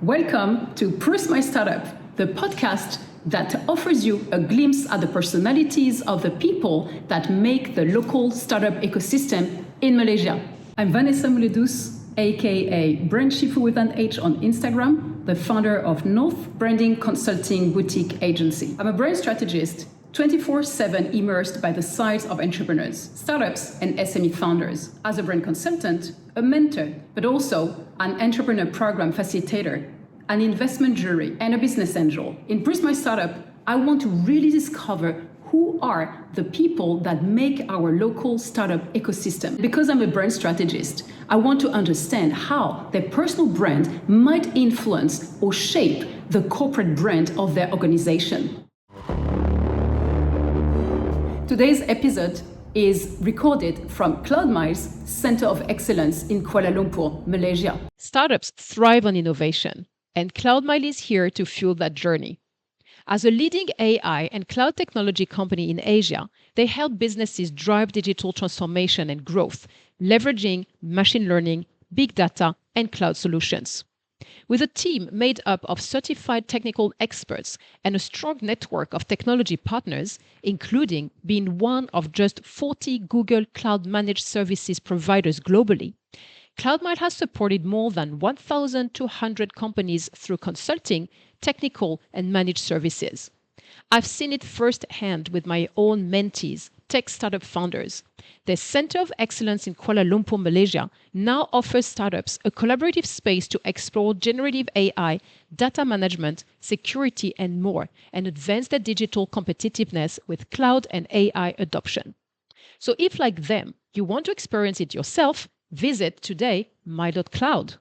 Welcome to Proust My Startup, the podcast that offers you a glimpse at the personalities of the people that make the local startup ecosystem in Malaysia. I'm Vanessa Muledus, aka Brand Shifu with an H on Instagram, the founder of North Branding Consulting Boutique Agency. I'm a brand strategist, 24/7 immersed by the sides of entrepreneurs, startups, and SME founders. As a brand consultant, a mentor, but also an entrepreneur program facilitator, an investment jury, and a business angel. In Proust My Startup, I want to really discover who are the people that make our local startup ecosystem. Because I'm a brand strategist, I want to understand how their personal brand might influence or shape the corporate brand of their organization. Today's episode is recorded from CloudMile's Center of Excellence in Kuala Lumpur, Malaysia. Startups thrive on innovation, and CloudMile is here to fuel that journey. As a leading AI and cloud technology company in Asia, they help businesses drive digital transformation and growth, leveraging machine learning, big data, and cloud solutions. With a team made up of certified technical experts and a strong network of technology partners, including being one of just 40 Google Cloud Managed Services providers globally, CloudMile has supported more than 1,200 companies through consulting, technical, and managed services. I've seen it firsthand with my own mentees, tech startup founders. The Center of Excellence in Kuala Lumpur, Malaysia, now offers startups a collaborative space to explore generative AI, data management, security, and more, and advance their digital competitiveness with cloud and AI adoption. So if, like them, you want to experience it yourself, visit today my.cloud.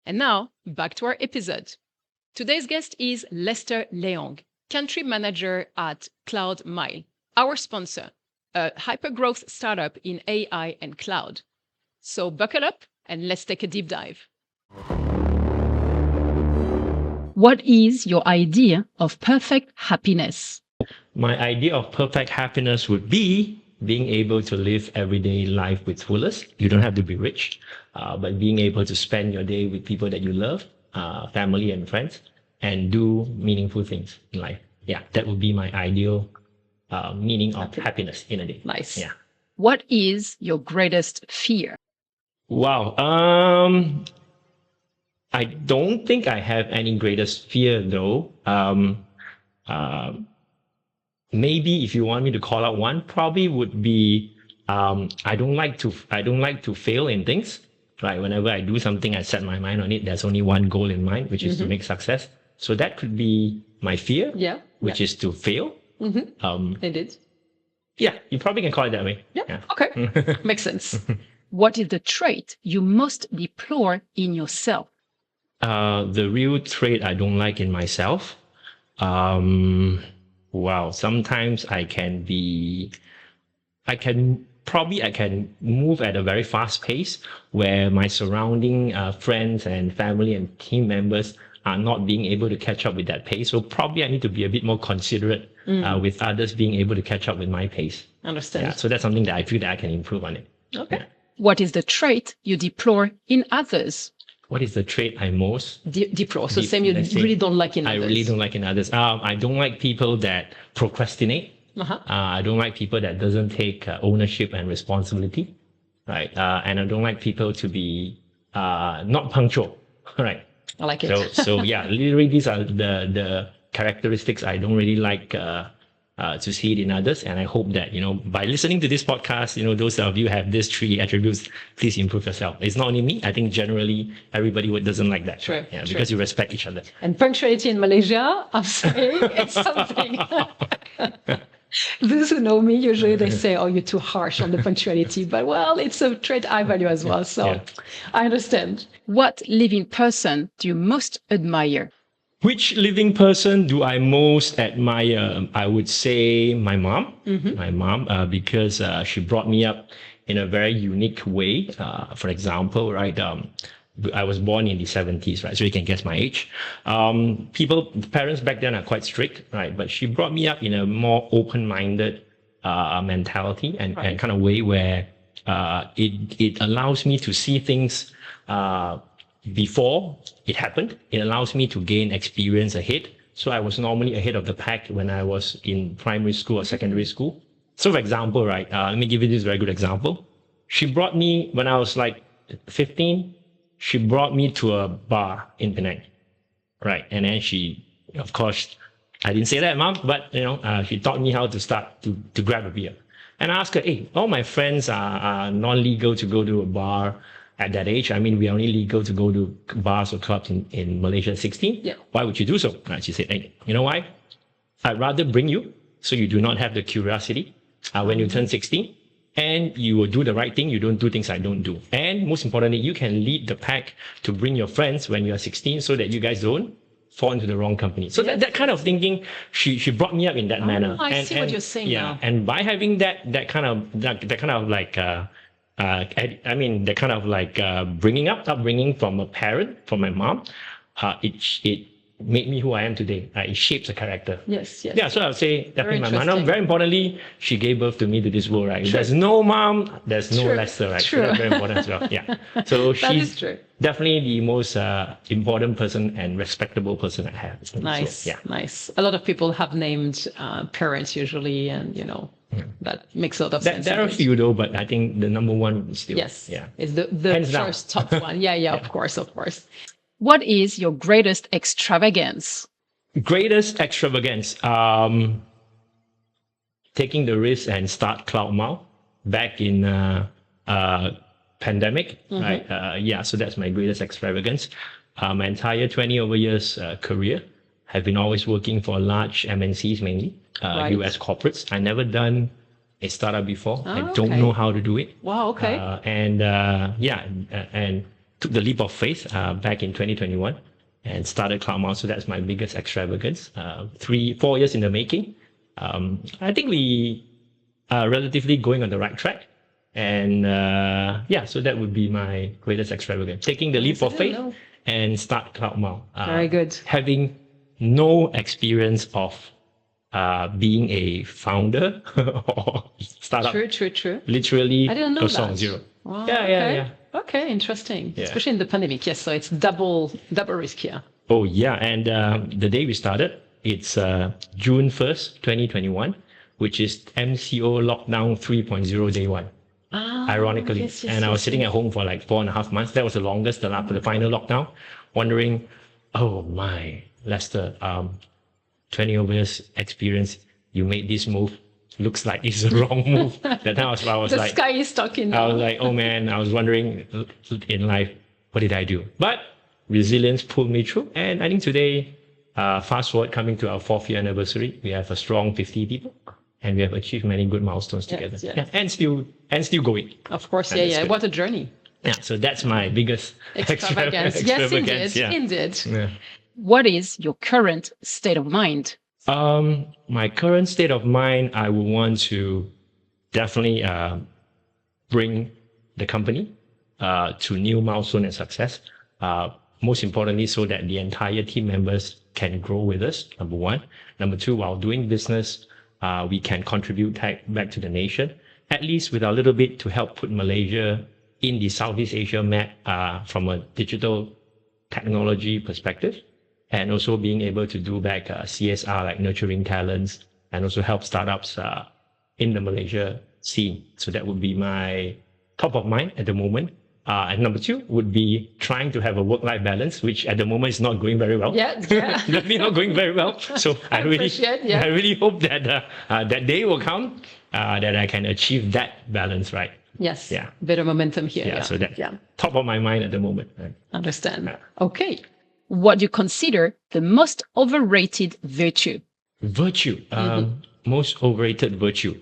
And now, back to our episode. Today's guest is Lester Leong, Country Manager at CloudMile, our sponsor, a hyper-growth startup in AI and cloud. So buckle up and let's take a deep dive. What is your idea of perfect happiness? My idea of perfect happiness would be being able to live everyday life with fullest. You don't have to be rich, but being able to spend your day with people that you love, family and friends, and do meaningful things in life. Yeah, that would be my ideal meaning of happiness in a day. Nice. Yeah. What is your greatest fear? Wow. I don't think I have any greatest fear though. Maybe if you want me to call out one, probably would be I don't like to fail in things. Right. Whenever I do something, I set my mind on it. There's only one goal in mind, which is to make success. So that could be my fear, which is to fail. Indeed. Yeah, you probably can call it that way. Yeah. Okay. Makes sense. What is the trait you most deplore in yourself? The real trait I don't like in myself. Wow. Sometimes I can move at a very fast pace where my surrounding friends and family and team members are not being able to catch up with that pace. So probably I need to be a bit more considerate with others being able to catch up with my pace. Understand. Yeah, so that's something that I feel that I can improve on it. Okay. Yeah. What is the trait you deplore in others? What is the trait I most deplore? So same you really don't like in others. I really don't like in others. I don't like people that procrastinate. I don't like people that doesn't take ownership and responsibility, right? And I don't like people to be not punctual, right? I like it. So yeah, literally these are the characteristics I don't really like to see it in others. And I hope that, by listening to this podcast, those of you have these three attributes, please improve yourself. It's not only me. I think generally everybody doesn't like that. True. Yeah, because you respect each other. And punctuality in Malaysia, I'm saying it's something. Those who know me, usually they say, oh, you're too harsh on the punctuality. But well, it's a trait I value as well. So I understand. What living person do you most admire? Which living person do I most admire? I would say my mom. My mom, because she brought me up in a very unique way. For example, right, I was born in the 70s, right? So you can guess my age. Parents back then are quite strict, right? But she brought me up in a more open-minded mentality and kind of way where it allows me to see things before it happened. It allows me to gain experience ahead. So I was normally ahead of the pack when I was in primary school or secondary school. So for example, right, let me give you this very good example. She brought me, when I was like 15, she brought me to a bar in Penang, right? And then she, of course, I didn't say that, mom, but she taught me how to start to grab a beer. And I asked her, hey, all my friends are non-legal to go to a bar at that age. I mean, we are only legal to go to bars or clubs in Malaysia at 16. Yeah. Why would you do so? And she said, hey, you know why? I'd rather bring you so you do not have the curiosity when you turn 16. And you will do the right thing. You don't do things I don't do. And most importantly, you can lead the pack to bring your friends when you are 16 so that you guys don't fall into the wrong company. So that kind of thinking, she brought me up in that manner. I see what you're saying now. And by having that kind of upbringing from a parent, from my mom, it made me who I am today. It shapes a character. Yes. Yeah, so I would say definitely my mom. interesting. Very importantly, she gave birth to me to this world, right? True. There's no mom, there's no True. Lester, right? True. So that's very important as well. Yeah. So That is she's true. definitely the most important person and respectable person I have. Nice. So, yeah. Nice. A lot of people have named parents usually, and that makes a lot of sense. There are a few though, but I think the number one is still. Yes. Yeah. It's the Hands down. first top one. Yeah, of course. What is your greatest extravagance? Greatest extravagance. Taking the risk and start CloudMile back in pandemic, right? So that's my greatest extravagance. My entire 20 over years career have been always working for large MNCs mainly, Right. US corporates. I never done a startup before. I don't okay. know how to do it. Wow. Okay. And took the leap of faith back in 2021 and started CloudMile. So that's my biggest extravagance. 3-4 years in the making. I think we are relatively going on the right track. And so that would be my greatest extravagance. Taking the leap of faith and start CloudMile. Very good. Having no experience of being a founder or startup. True. Literally, I didn't know from that. zero. Wow, Yeah. Okay, interesting. Yeah. Especially in the pandemic. Yes, so it's double risk here. Oh, yeah. And the day we started, it's June 1st, 2021, which is MCO lockdown 3.0 day one. Ironically. Yes, I was sitting at home for like 4.5 months. That was the longest, the final lockdown, wondering, oh my, Lester, 20 over years experience, you made this move. Looks like it's the wrong move. That time I was The like, sky is talking I now. was like, oh man, I was wondering in life, what did I do? But resilience pulled me through. And I think today, fast forward coming to our 4th year anniversary, we have a strong 50 people and we have achieved many good milestones together. Yes. Yeah, and still going. Of course, And it's yeah. good. What a journey. Yeah, so that's my biggest Extravagance. Yes, extravagance, indeed. Yeah. What is your current state of mind? My current state of mind, I would want to definitely bring the company to new milestone and success. Most importantly, so that the entire team members can grow with us, number one. Number two, while doing business, we can contribute back to the nation, at least with a little bit to help put Malaysia in the Southeast Asia map from a digital technology perspective. And also being able to do back CSR, like nurturing talents, and also help startups in the Malaysia scene. So that would be my top of mind at the moment. And number two would be trying to have a work-life balance, which at the moment is not going very well. Yeah. Definitely not going very well. So I really hope that that day will come that I can achieve that balance, right? Yes. Yeah. Better momentum here. Yeah. So that's top of my mind at the moment. Right? Understand. Yeah. Okay. What do you consider the most overrated virtue? Virtue. Most overrated virtue.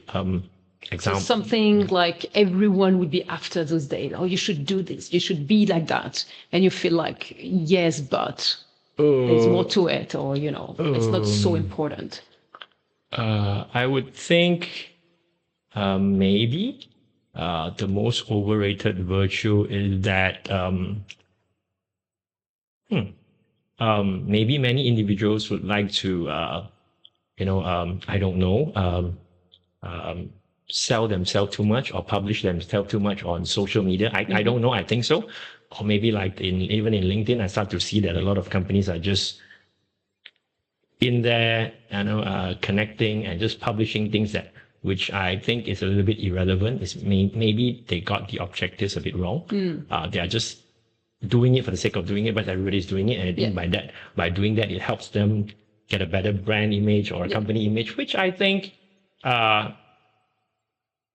Example. Something like everyone would be after those days. Oh, you should do this. You should be like that. And you feel like, yes, but there's more to it, or, it's not so important. I would think maybe the most overrated virtue is that maybe many individuals would like to, I don't know, sell themselves too much or publish themselves too much on social media. I don't know. I think so. Or maybe like even in LinkedIn, I start to see that a lot of companies are just in there, connecting and just publishing things which I think is a little bit irrelevant. Maybe they got the objectives a bit wrong. They are just doing it for the sake of doing it, but everybody's doing it, and I think by doing that, it helps them get a better brand image or a company image, which I think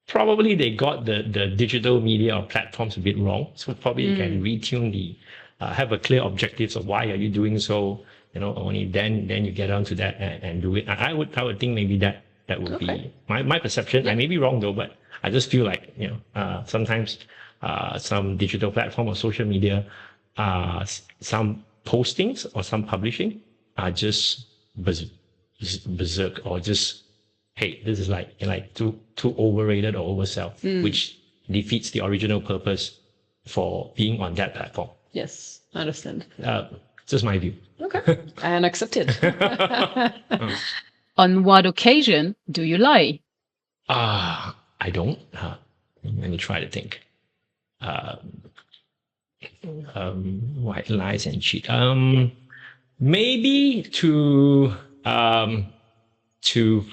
probably they got the digital media or platforms a bit wrong. So probably you can retune have a clear objectives of why are you doing so. Only then you get onto that and do it. I would think maybe that would be my perception. Yeah. I may be wrong though, but I just feel like sometimes some digital platform or social media, some postings or some publishing are just berserk or just, hey, this is like too overrated or oversell, which defeats the original purpose for being on that platform. Yes, I understand. Just my view. Okay, and accepted. On what occasion do you lie? I don't. Let me try to think. White lies and cheat. Maybe to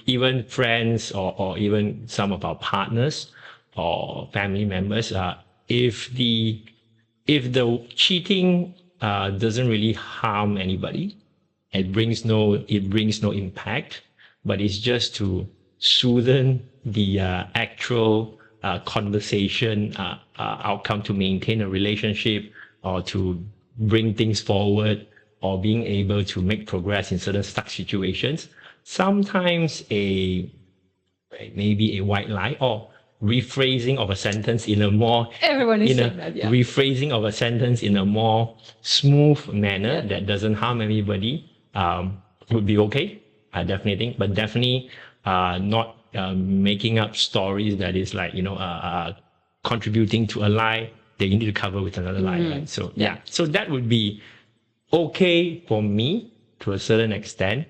even friends or even some of our partners or family members. If the cheating doesn't really harm anybody, it brings no impact, but it's just to soothe the actual conversation outcome, to maintain a relationship or to bring things forward or being able to make progress in certain stuck situations. Sometimes maybe a white lie or rephrasing of a sentence in a more rephrasing of a sentence in a more smooth manner that doesn't harm anybody would be okay. I definitely think, but definitely not making up stories that is like contributing to a lie that you need to cover with another lie. Right? So so that would be okay for me to a certain extent,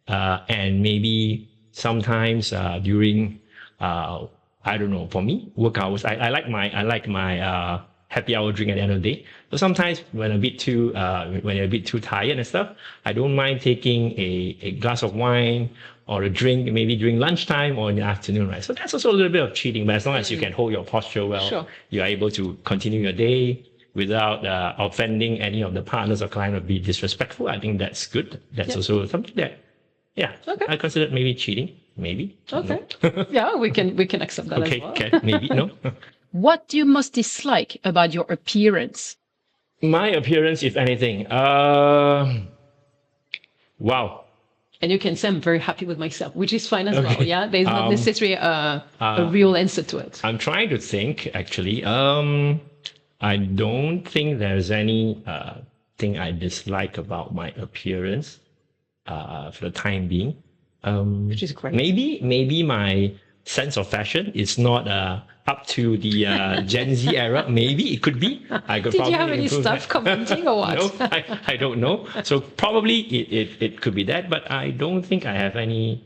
and maybe sometimes during I don't know, for me, work hours. I like my happy hour drink at the end of the day. So sometimes when you're a bit too tired and stuff, I don't mind taking a glass of wine or a drink maybe during lunchtime or in the afternoon, right? So that's also a little bit of cheating, but as long as you can hold your posture well, you are able to continue your day without offending any of the partners or client or be disrespectful. I think that's good. That's also something that, I consider maybe cheating. Maybe. Okay. No. we can accept that as well. Okay, maybe, no. What do you most dislike about your appearance? My appearance, if anything. Wow. And you can say I'm very happy with myself, which is fine as well. Yeah, there's not necessarily a real answer to it. I'm trying to think, actually. I don't think there's any thing I dislike about my appearance for the time being. Which is great. Maybe my sense of fashion is not up to the Gen Z era. Maybe it could be. Did you have any stuff commenting or what? No, I don't know. So probably it could be that, but I don't think I have any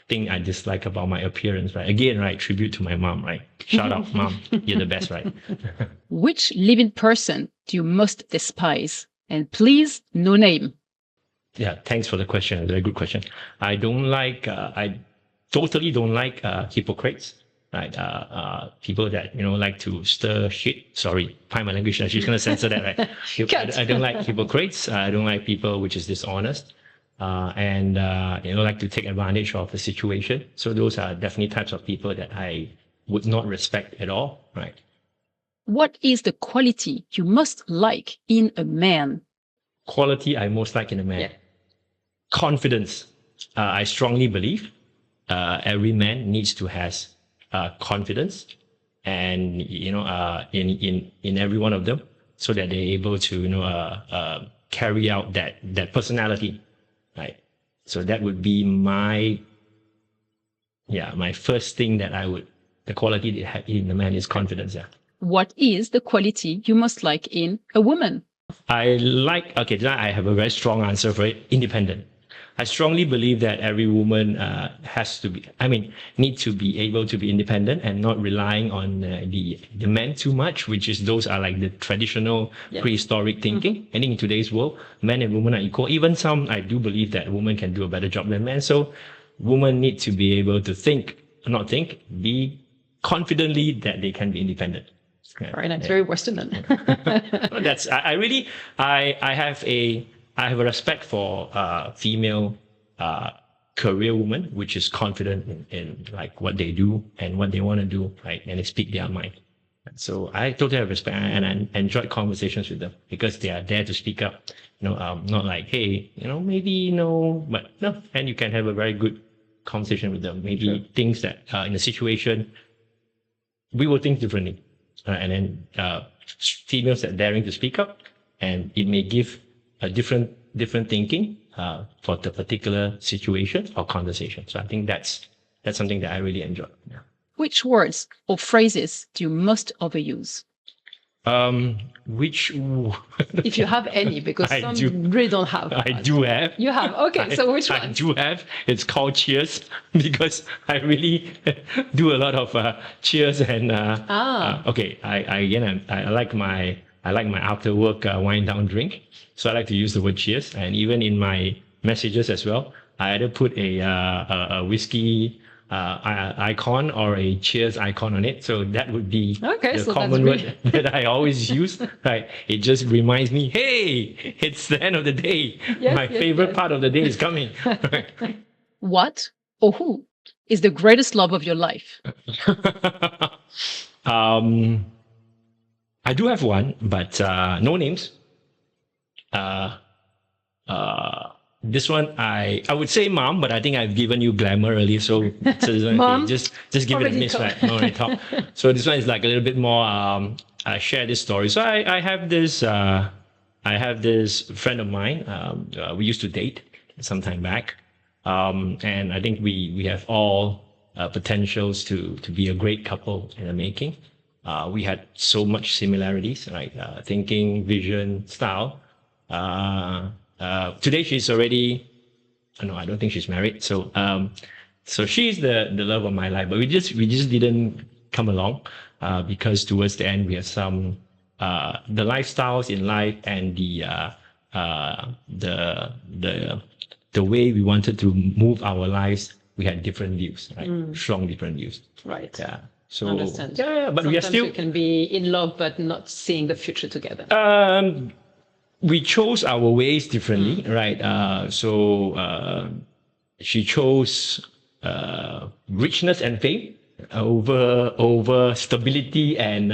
thing I dislike about my appearance. Right? Again, right? Tribute to my mom. Right? Shout out, mom. You're the best. Right? Which living person do you most despise? And please, no name. Yeah, thanks for the question. Very good question. I totally don't like hypocrites, right? People that like to stir shit. Sorry, find my language. She's gonna censor that, right? I don't like hypocrites. I don't like people which is dishonest, and like to take advantage of the situation. So those are definitely types of people that I would not respect at all, right? What is the quality you most like in a man? Quality I most like in a man. Yeah. Confidence. I strongly believe every man needs to have confidence, and in every one of them, so that they're able to carry out that personality, right? So that would be my first thing that the quality that in the man is confidence. Yeah. What is the quality you most like in a woman? I have a very strong answer for it. Independent. I strongly believe that every woman need to be able to be independent and not relying on the men too much, which is those are like the traditional prehistoric thinking. I think in today's world, men and women are equal. Even some, I do believe that women can do a better job than men. So women need to be able to be confidently that they can be independent. Yeah. Very nice, very Western then. That's I have a respect for female career women, which is confident in like what they do and what they want to do, right? And they speak their mind. So I totally have respect, and I enjoyed conversations with them because they are there to speak up. Not like, hey, maybe no, but no, and you can have a very good conversation with them. Maybe things that in a situation we will think differently, and then females that daring to speak up, and it may give a different thinking for the particular situation or conversation. So I think that's something that I really enjoy. Yeah. Which words or phrases do you most overuse? If you have any, because some really don't have. I do have. You have? Okay, so which one? I do have. It's called cheers because I really do a lot of cheers and okay. I like my after work wind down drink, so I like to use the word cheers, and even in my messages as well, I either put a whiskey icon or a cheers icon on it. So that would be the common word that I always use. Right? It just reminds me, hey, it's the end of the day. My favorite part of the day is coming. What or who is the greatest love of your life? I do have one, but no names. This one, I would say mom, but I think I've given you glamour earlier, so Mom, just give it a miss, right? No, right, top. So this one is like a little bit more. I share this story. So I have this friend of mine. We used to date some time back, and I think we have all potentials to be a great couple in the making. We had so much similarities, right? Thinking, vision, style. Today she's already, no, I don't think she's married. So she's the love of my life, but we just didn't come along because towards the end we have some the lifestyles in life and the way we wanted to move our lives. We had different views, right? Strong different views. Right. Yeah. So understand. Yeah, but sometimes we are still. We can be in love but not seeing the future together. We chose our ways differently, right? She chose richness and fame over stability and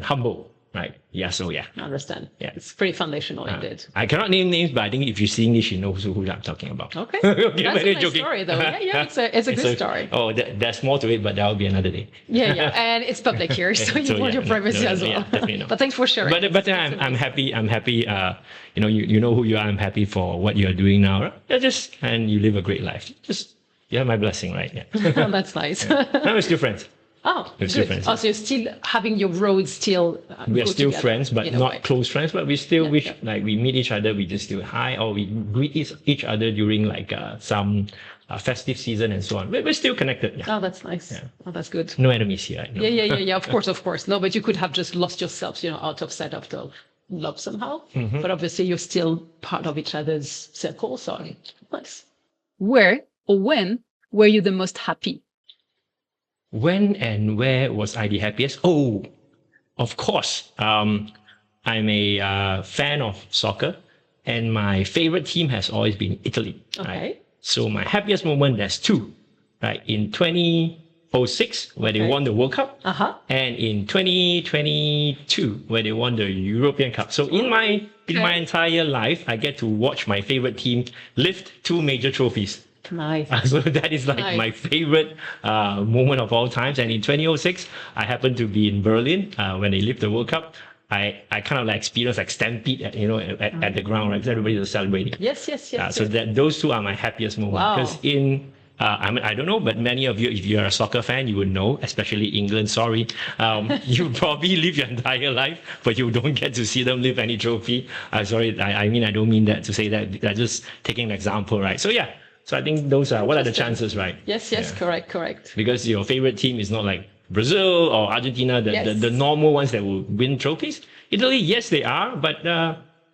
humble, right? Yeah, so yeah. I understand. Yeah. It's pretty foundational indeed. I cannot name names, but I think if you're seeing this, she knows who I'm talking about. Okay. Okay, That's a nice joking. story though. Yeah, it's a good story. Oh, there's more to it, but that will be another day. Yeah, and it's public here, so you want your privacy as well. Yeah, definitely not. But thanks for sharing. But I'm happy. You know who you are. I'm happy for what you're doing now. Right? And you live a great life. You have my blessing, right? Yeah. Oh, that's nice. Now we're still friends. Oh, We're good. still friends. Oh, so you're still having your roads still. We are still together, friends, but not close friends. But we still wish, like, we meet each other, we just do hi, or we greet each other during like some festive season and so on. We're still connected. Yeah. Oh, that's nice. Yeah. Oh, that's good. No enemies here. No. Yeah. Of course. No, but you could have just lost yourselves, out of sight of the love somehow. Mm-hmm. But obviously, you're still part of each other's circle. So nice. Where or when were you the most happy? When and where was I the happiest? Oh, of course. I'm a fan of soccer, and my favorite team has always been Italy. Okay. Right? So my happiest moment, there's two. Right, in 2006, where they won the World Cup, and in 2022, where they won the European Cup. So in my entire life, I get to watch my favorite team lift two major trophies. Nice. So that is like my favorite moment of all times. And in 2006, I happened to be in Berlin when they lift the World Cup. I kind of like experienced like stampede at the ground, right? Because everybody was celebrating. Yes. So that those two are my happiest moments. Because I mean, I don't know, but many of you, if you're a soccer fan, you would know, especially England, sorry. You probably live your entire life, but you don't get to see them lift any trophy. Sorry, I mean, I don't mean that to say that. I'm just taking an example, right? So yeah, so I think those are, what are the chances, right? Yes, correct. Because your favorite team is not like Brazil or Argentina, the normal ones that will win trophies. Italy, yes, they are, but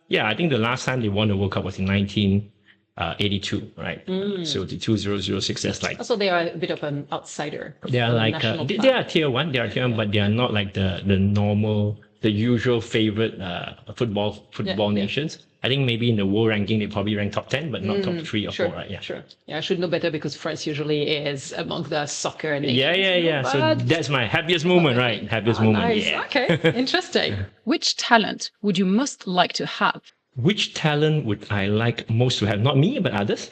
yeah, I think the last time they won the World Cup was in 1982, right? So the 2006, that's like... So they are a bit of an outsider. They are like, they are tier one, but they are not like the normal, the usual favorite football nations. I think maybe in the world ranking, they probably rank top 10, but not top 3 or 4, right? Yeah. Sure. Yeah, I should know better because France usually is among the soccer nations. Yeah. So that's my happiest moment, right? Happiest moment. Nice. Yeah. Okay, interesting. Which talent would you most like to have? Which talent would I like most to have? Not me, but others?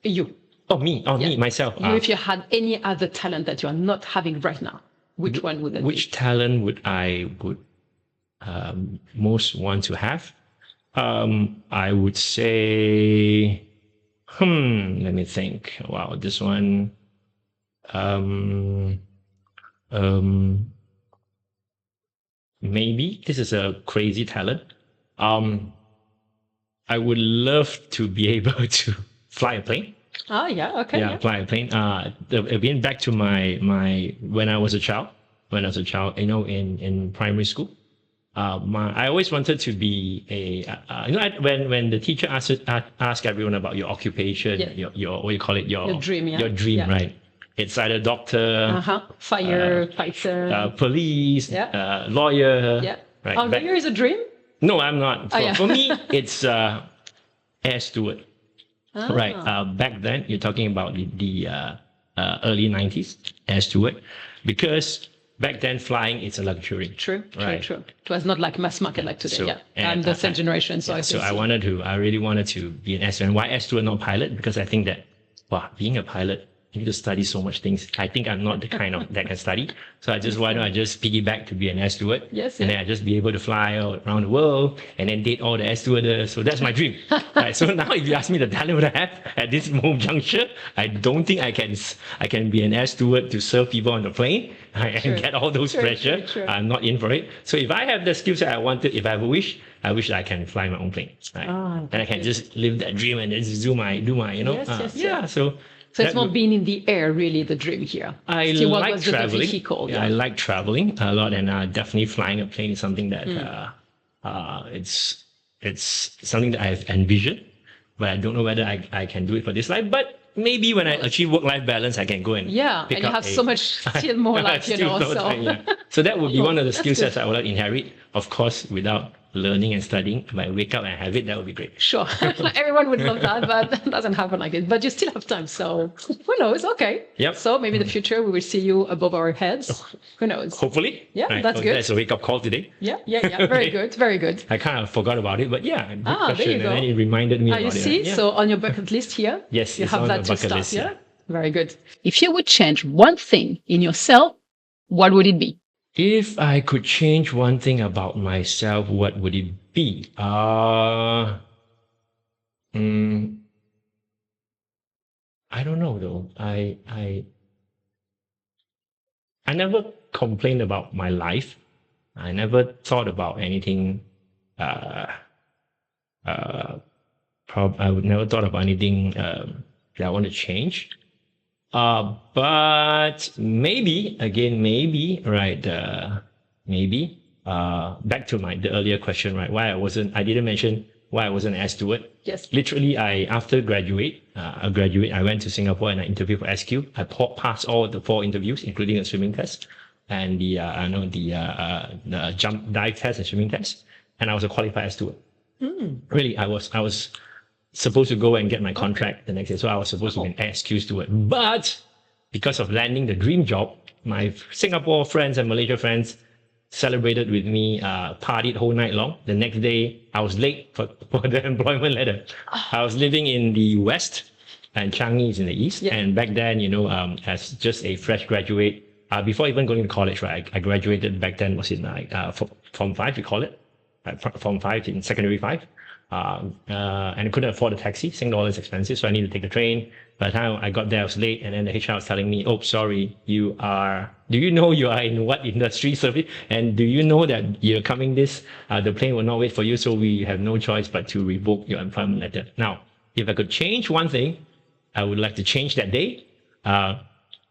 You. Oh, me. Oh, me, myself. If you had any other talent that you are not having right now, which one would that be? Which talent would I most want to have? I would say, let me think. Wow, this one. Maybe this is a crazy talent. I would love to be able to fly a plane. Oh, yeah, okay. Yeah, fly a plane. Again, back to my when I was a child, in primary school. I always wanted to be when the teacher ask everyone about your occupation, your what you call it, your dream, your dream, right? It's either doctor, firefighter, police, lawyer. Yeah. Right. Oh, lawyer is a dream? No, I'm not. For me, it's air steward. Right. Back then, you're talking about the early 90s, air steward, because back then, flying is a luxury. True. True. It was not like mass market like today. So, I'm the same generation, so I really wanted to be an air steward. Why air steward, not pilot? Because I think that, being a pilot, you need to study so much things. I think I'm not the kind of that can study. So why don't I just piggyback to be an air steward? Yes. And then I just be able to fly around the world and then date all the air stewardess. So that's my dream. Right. So now if you ask me the talent would I have at this moment juncture, I don't think I can be an air steward to serve people on the plane and get all those pressure. I'm not in for it. So if I have the skill set I wanted, if I have a wish, I wish I can fly my own plane. Right. And I can just live that dream and just do my, So it's not being in the air, really, the dream here. I like traveling. I like traveling a lot, and definitely flying a plane is something that it's something that I've envisioned, but I don't know whether I can do it for this life. But maybe when I achieve work-life balance, I can go and and you have so much still more life, So that would be one of the skill sets I would like to inherit, of course, without learning and studying. If I wake up and have it, that would be great. Sure. Everyone would love that, but that doesn't happen like it. But you still have time, so who knows? Okay. Yep. So maybe in the future we will see you above our heads. Who knows? Hopefully. Yeah, that's good. That's a wake-up call today. Yeah. Very good. I kind of forgot about it, but yeah, good question. There you go. And then it reminded me about you see? it. Yeah. So on your bucket list here, yes, you have that to start. List, yeah? Very good. If you would change one thing in yourself, what would it be? If I could change one thing about myself, what would it be? I don't know though. I never complained about my life. I never thought about anything. I would never thought about anything that I want to change. But maybe back to the earlier question, right? I didn't mention why I wasn't an air steward. Yes. Literally, after I went to Singapore and I interviewed for SQ. I passed all the 4 interviews, including a swimming test and the dive test and swimming test, and I was a qualified air steward. Really, I was supposed to go and get my contract the next day. So I was supposed to be an air steward. But because of landing the dream job, my Singapore friends and Malaysia friends celebrated with me, partied whole night long. The next day, I was late for the employment letter. I was living in the West and Changi is in the East. Yeah. And back then, as just a fresh graduate, before even going to college, right, I graduated back then was in Form 5, we call it. Form 5 in secondary 5. and I couldn't afford a taxi. Singapore is expensive, so I needed to take the train. By the time I got there, I was late, and then the HR was telling me, "Oh, sorry, do you know you are in what industry service? And do you know that you're coming the plane will not wait for you, so we have no choice but to revoke your employment letter." Now, if I could change one thing, I would like to change that day.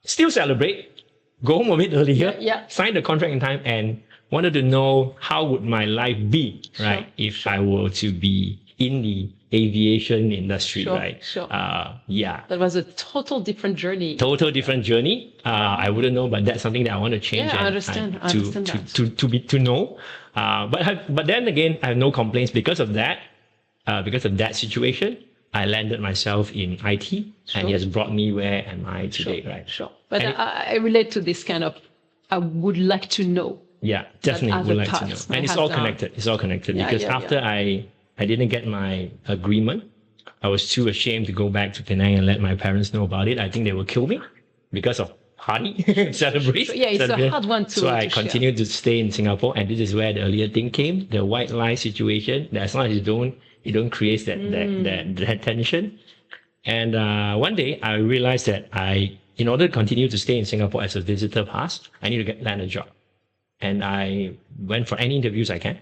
Still celebrate, go home a bit earlier, sign the contract in time, and wanted to know how would my life be, right, if I were to be in the aviation industry, right? Sure. Yeah. That was a total different journey. Total different journey. I wouldn't know, but that's something that I want to change. Yeah, I understand. I understand that. To know. But then again, I have no complaints because of that. Because of that situation, I landed myself in IT, and it has brought me where am I today, right? Sure. But I relate to this kind of, I would like to know. Yeah, definitely would like to know. And it's all connected. It's all connected because after I didn't get my agreement, I was too ashamed to go back to Penang and let my parents know about it. I think they will kill me because of party, celebrate. Yeah, it's a hard one to So I share. continued to stay in Singapore, and this is where the earlier thing came, the white lie situation. That as long as you don't create that tension. And one day I realized that in order to continue to stay in Singapore as a visitor pass, I need to land a job. And I went for any interviews I can.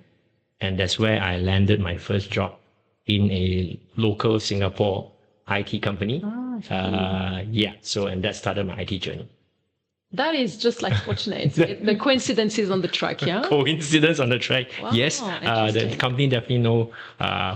And that's where I landed my first job in a local Singapore IT company. And that started my IT journey. That is just like fortunate. The coincidences on the track, yeah? Coincidence on the track. Wow, yes. The company definitely know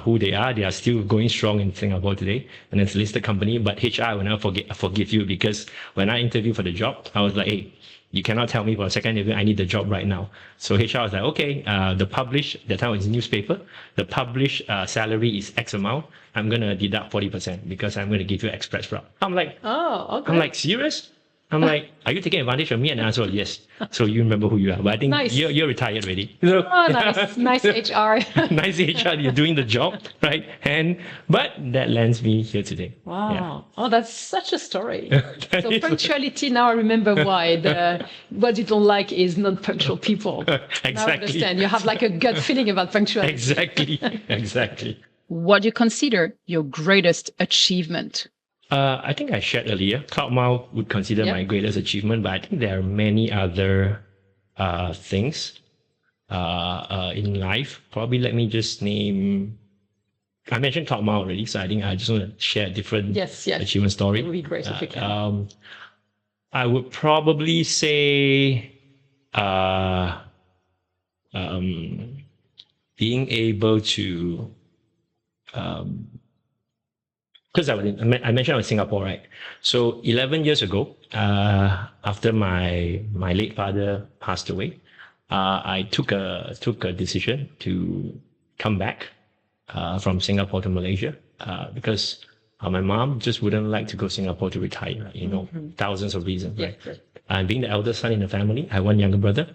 who they are. They are still going strong in Singapore today. And it's a listed company. But HR will never forgive you because when I interviewed for the job, I was like, hey, you cannot tell me for a second interview, I need the job right now. So HR was like, okay, that time it was newspaper, the published salary is X amount. I'm going to deduct 40% because I'm going to give you express route. I'm like, oh, okay. I'm like, serious? I'm like, are you taking advantage of me? And the answer was yes. So you remember who you are. But I think you're retired already. So, nice HR. Nice HR. You're doing the job, right? But that lands me here today. Wow. Yeah. Oh, that's such a story. So punctuality, now I remember why. What you don't like is non-punctual people. Exactly. Now I understand. You have like a gut feeling about punctuality. Exactly. What do you consider your greatest achievement? I think I shared earlier, CloudMile would consider my greatest achievement, but I think there are many other things in life. Probably let me just name, I mentioned CloudMile already, so I think I just want to share a different achievement story. It would be great if you can. I would probably say being able to because I mentioned I was in Singapore, right? So 11 years ago, after my late father passed away, I took a decision to come back from Singapore to Malaysia because my mom just wouldn't like to go to Singapore to retire. Thousands of reasons. Right? And being the eldest son in the family, I have one younger brother.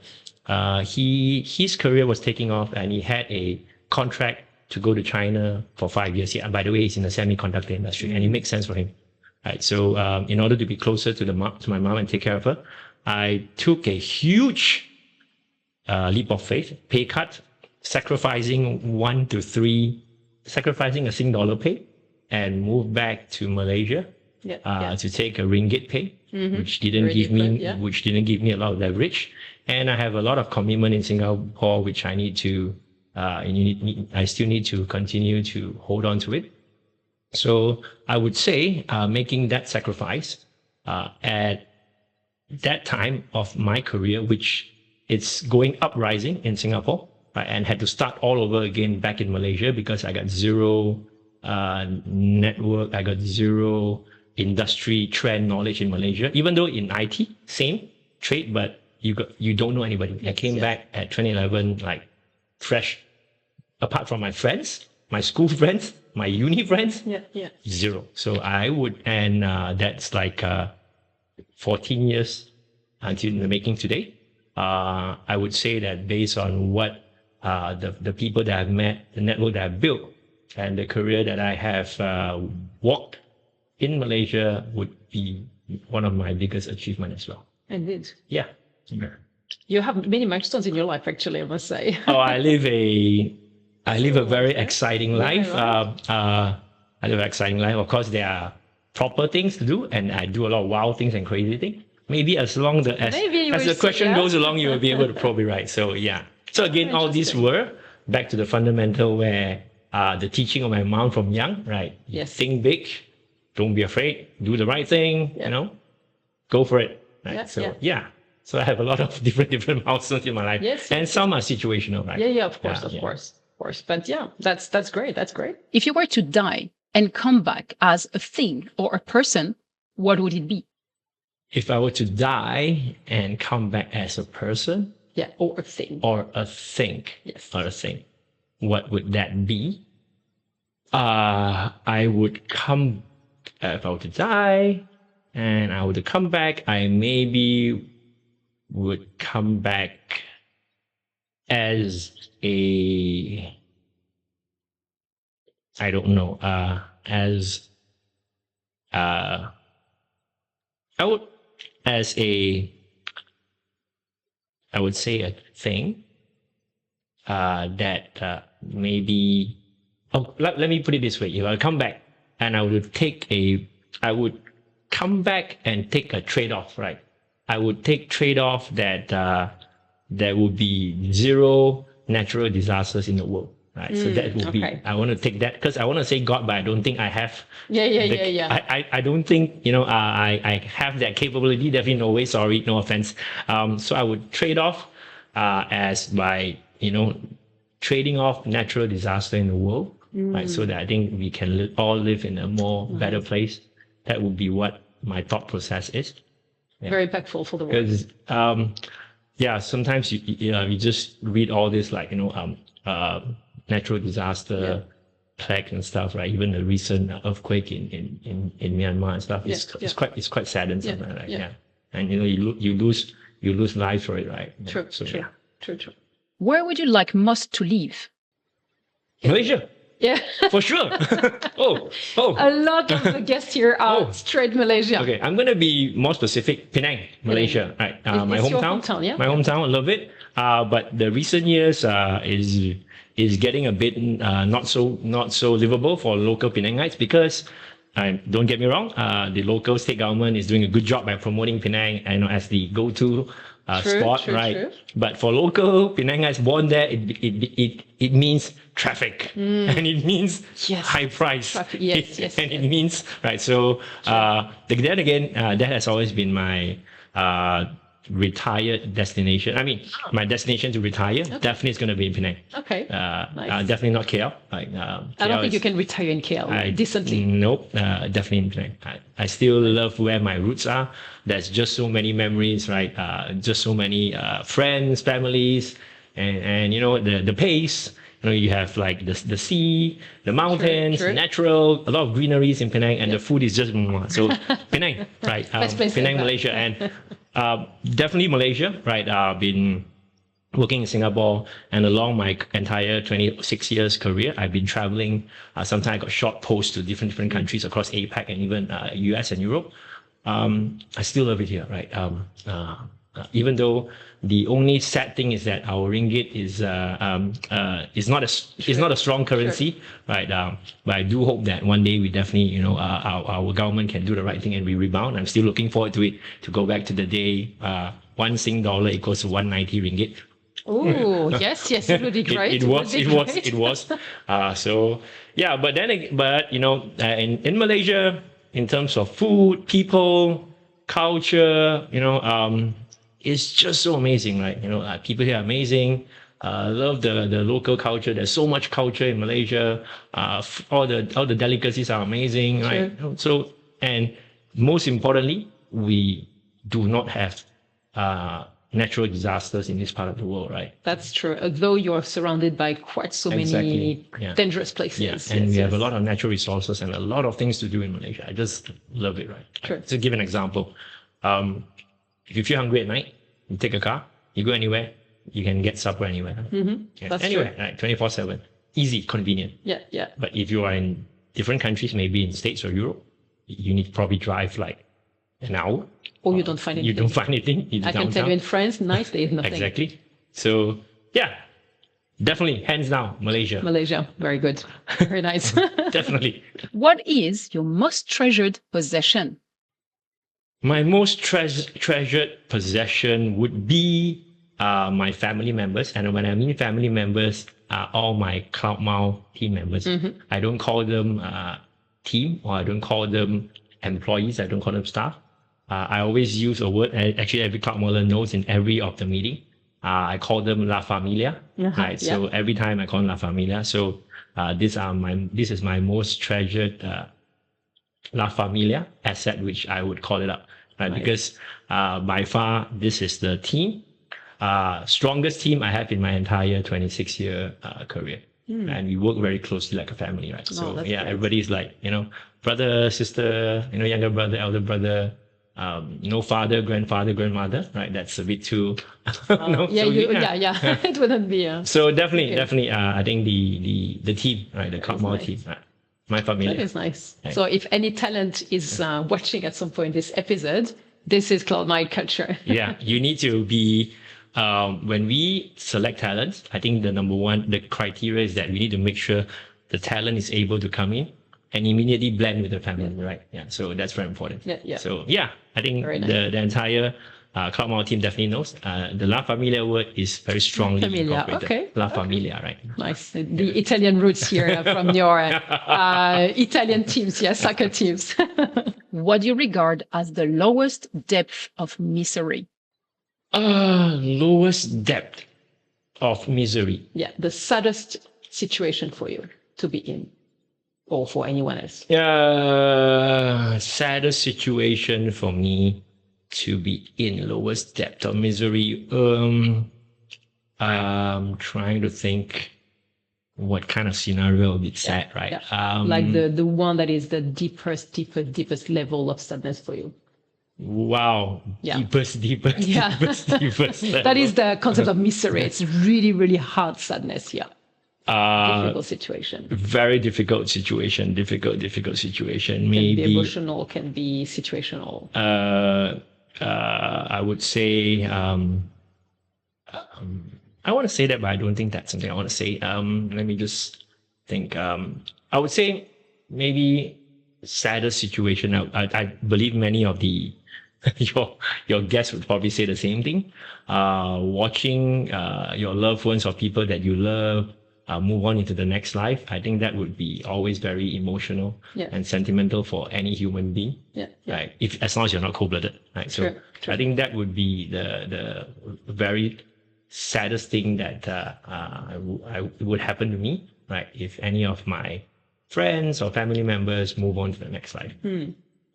His career was taking off, and he had a contract to go to China for 5 years. Yeah, by the way, he's in the semiconductor industry, and it makes sense for him. Right. So in order to be closer to my mom and take care of her, I took a huge leap of faith, pay cut, sacrificing a Sing dollar pay, and moved back to Malaysia to take a ringgit pay, which didn't give me a lot of leverage. And I have a lot of commitment in Singapore, which I need to. I still need to continue to hold on to it. So I would say making that sacrifice at that time of my career, which it's going uprising in Singapore, right, and had to start all over again back in Malaysia because I got zero network, I got zero industry trend knowledge in Malaysia. Even though in IT, same trade, but you don't know anybody. I came back at 2011 like fresh. Apart from my friends, my school friends, my uni friends, zero. So I would, and that's like 14 years until the making today. I would say that based on what the people that I've met, the network that I've built, and the career that I have walked in Malaysia would be one of my biggest achievements as well. Indeed. Yeah. You have many milestones in your life, actually, I must say. I live I live a very okay. exciting Yeah, life. right. I live an exciting life. Of course, there are proper things to do, and I do a lot of wild things and crazy things. Maybe as long Maybe as we'll the see, question yeah? goes along, you will be able to probably right. So yeah. So again, all these Interesting. were back to the fundamental where the teaching of my mom from young, right? Yes. Think big, don't be afraid, do the right thing, Yeah. you know, go for it. Right. Yeah, So yeah. yeah. So I have a lot of different milestones in my life. Yes, And yes, some are situational, right? Yeah, of course, Yeah. of course. But yeah, that's great. That's great. If you were to die and come back as a thing or a person, what would it be? If I were to die and come back as a person Yeah, or a thing. or a thing, Yes. or a thing, what would that be? I would come, if I were to die and I were to come back, I maybe would come back as a, I don't know, as, I would, as a, I would say a thing that maybe, let me put it this way. If I come back and I would come back and take a trade-off, right? I would take trade-off that there would be zero natural disasters in the world, right? So that would be, okay. I want to take that because I want to say God, but I don't think I have. Yeah. I don't think, I have that capability. Definitely no way. Sorry, no offense. So I would trade off as by, trading off natural disaster in the world, right? So that I think we can all live in a more better place. That would be what my thought process is. Yeah. Very impactful for the world. Because sometimes you just read all this like natural disaster plague and stuff, right? Even the recent earthquake in Myanmar and stuff. It's quite sad and stuff like that. Yeah. And you lose lives for it, right? True. So, True. yeah. True. Where would you like most to live? Malaysia, Yeah. for sure. oh. A lot of the guests here are Oh. straight Malaysia. Okay, I'm gonna be more specific. Penang, Malaysia. Right, my It's your hometown. hometown, yeah? My hometown, I love it. But the recent years is getting a bit not so livable for local Penangites because. Don't get me wrong. The local state government is doing a good job by promoting Penang, as the go-to spot, right? True. But for local Penangites born there, it means traffic, and it means Yes. high price. Traffic, yes, and it means right. So then again, that has always been my retired destination. I mean, my destination to retire definitely is going to be in Penang. Okay. Nice. Definitely not KL. I don't think you can retire in KL decently. Nope, definitely in Penang. I still love where my roots are. There's just so many memories, right? Just so many friends, families, and the pace. You have like the sea, the mountains, True. natural, a lot of greeneries in Penang, and the food is just mwah. So Penang, right? Best place Penang, ever. Malaysia, and definitely Malaysia, right? I've been working in Singapore, and along my entire 26 years career, I've been traveling. Sometimes I got short posts to different countries across APAC and even US and Europe. I still love it here, right? Even though the only sad thing is that our ringgit is not a strong currency, right? But I do hope that one day we definitely, our government can do the right thing and we rebound. I'm still looking forward to it, to go back to the day one Sing dollar equals to 190 ringgit. Oh, yes, it would be great. It was. So yeah, but in Malaysia, in terms of food, people, culture, it's just so amazing, right? People here are amazing. Love the local culture. There's so much culture in Malaysia. All the delicacies are amazing, right? So, and most importantly, we do not have natural disasters in this part of the world, right? That's true. Although you're surrounded by quite so many dangerous places. Yeah, and we have a lot of natural resources and a lot of things to do in Malaysia. I just love it, right? True. To give an example, if you feel hungry at night, you take a car, you go anywhere, you can get supper anywhere. That's anywhere, true. right? 24/7, easy, convenient. Yeah. But if you are in different countries, maybe in States or Europe, you need to probably drive like an hour. Or you don't find anything. You don't find anything. I can tell you in France, night there is nothing. Exactly. So yeah, Definitely, hands down, Malaysia. Malaysia, very good. Very nice. Definitely. What is your most treasured possession? My most treasured possession would be my family members. And when I mean family members, all my CloudMile team members. I don't call them team, or I don't call them employees. I don't call them staff. I always use a word, and actually every CloudMiler knows in every of the meeting. I call them La Familia, right? So every time I call them La Familia. So this is my most treasured La Familia asset, which I would call it up, right? Nice. Because by far this is the team, strongest team I have in my entire 26-year career. And we work very closely like a family, right? So great. everybody's like, brother, sister, younger brother, elder brother, father, grandfather, grandmother, right? That's a bit too. It wouldn't be. So definitely, I think the team, right? The CloudMile team, right? My family. That is nice. Right. So if any talent is watching at some point this episode, this is CloudMile culture. Yeah, you need to be. When we select talents, I think the criteria is that we need to make sure the talent is able to come in and immediately blend with the family, right? Yeah, so that's very important. So I think the entire CloudMile team definitely knows. The La Familia word is very strongly incorporated. Okay. La Familia, right? Nice. The Italian roots here from your Italian teams, soccer teams. What do you regard as the lowest depth of misery? Lowest depth of misery. Yeah, the saddest situation for you to be in, or for anyone else. Saddest situation for me to be in, lowest depth of misery. I'm trying to think what kind of scenario would be sad, right? Like the one that is the deepest level of sadness for you. Wow. Deepest level. That is the concept of misery. It's really, really hard sadness. Difficult situation. Very difficult situation. Difficult situation. Maybe can be emotional, can be situational. I would say I want to say that, but I don't think that's something I want to say. Let me just think. I would say maybe saddest situation. I believe many of the your guests would probably say the same thing. Watching your loved ones or people that you love move on into the next life, I think that would be always very emotional and sentimental for any human being. Right? As long as you're not cold-blooded, right? So I think that would be the very saddest thing that would happen to me, right? If any of my friends or family members move on to the next life.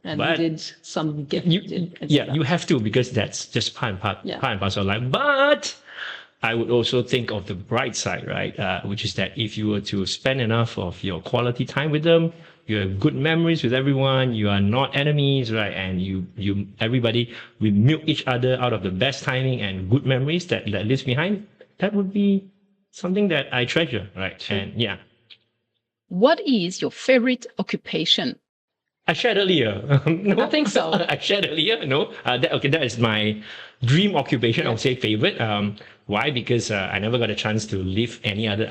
And but you did some gift. You have to, because that's just part and parcel of life. But I would also think of the bright side, right? Which is that if you were to spend enough of your quality time with them, you have good memories with everyone, you are not enemies, right? And everybody will milk each other out of the best timing and good memories that lives behind. That would be something that I treasure, right? Sure. And what is your favorite occupation? I shared earlier. No, I think so. I shared earlier. No, that is my dream occupation. I would say favorite. Why? Because I never got a chance to live any other.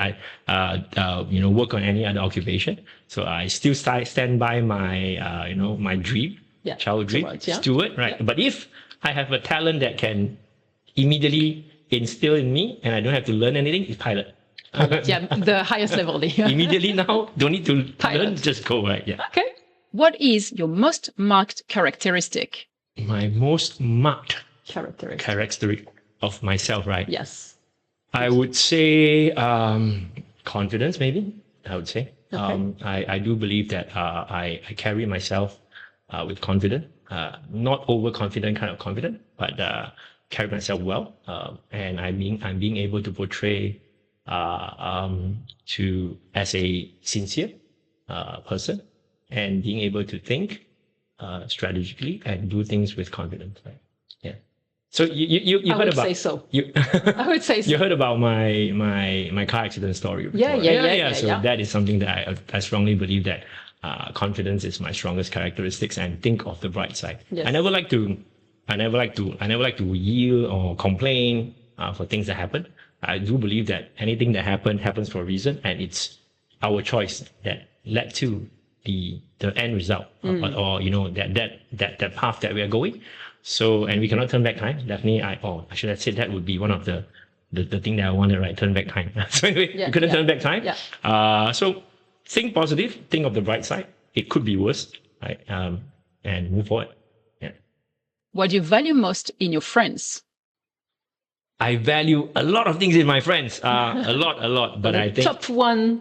Work on any other occupation. So I still stand by my, my dream, childhood dream, steward. Right. But if I have a talent that can immediately instill in me, and I don't have to learn anything, it's pilot. The highest level. Immediately now, don't need to learn, just go, right? Yeah. Okay. What is your most marked characteristic? My most marked characteristic of myself, right? Yes. I would say confidence, maybe. I would say. Okay. I do believe that I carry myself with confidence. Not overconfident kind of confident, but carry myself well. And I'm being able to portray as a sincere person. And being able to think strategically and do things with confidence. Right? Yeah. So you heard about? I would say so. I would say so. You heard about my car accident story before. Yeah. So that is something that I strongly believe that confidence is my strongest characteristics, and think of the bright side. Yes. I never like to yield or complain for things that happen. I do believe that anything that happens for a reason, and it's our choice that led to the end result, or that path that we are going. So, and we cannot turn back time. Definitely, I should have said that would be one of the thing that I wanted, right? Turn back time. So anyway, we couldn't turn back time. Yeah. So think positive, think of the bright side. It could be worse, right? And move forward. Yeah. What do you value most in your friends? I value a lot of things in my friends. A lot. But I think top one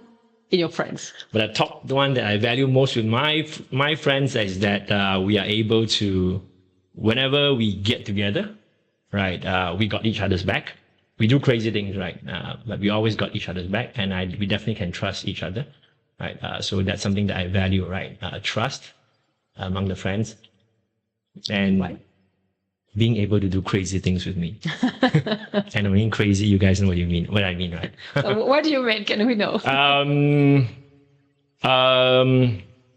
in your friends. But the top one that I value most with my friends is that we are able to, whenever we get together, right? We got each other's back. We do crazy things, right? But we always got each other's back, and we definitely can trust each other, right? So that's something that I value, right? Trust among the friends, and being able to do crazy things with me. And I mean crazy, you guys know what I mean, right? What do you mean? Can we know?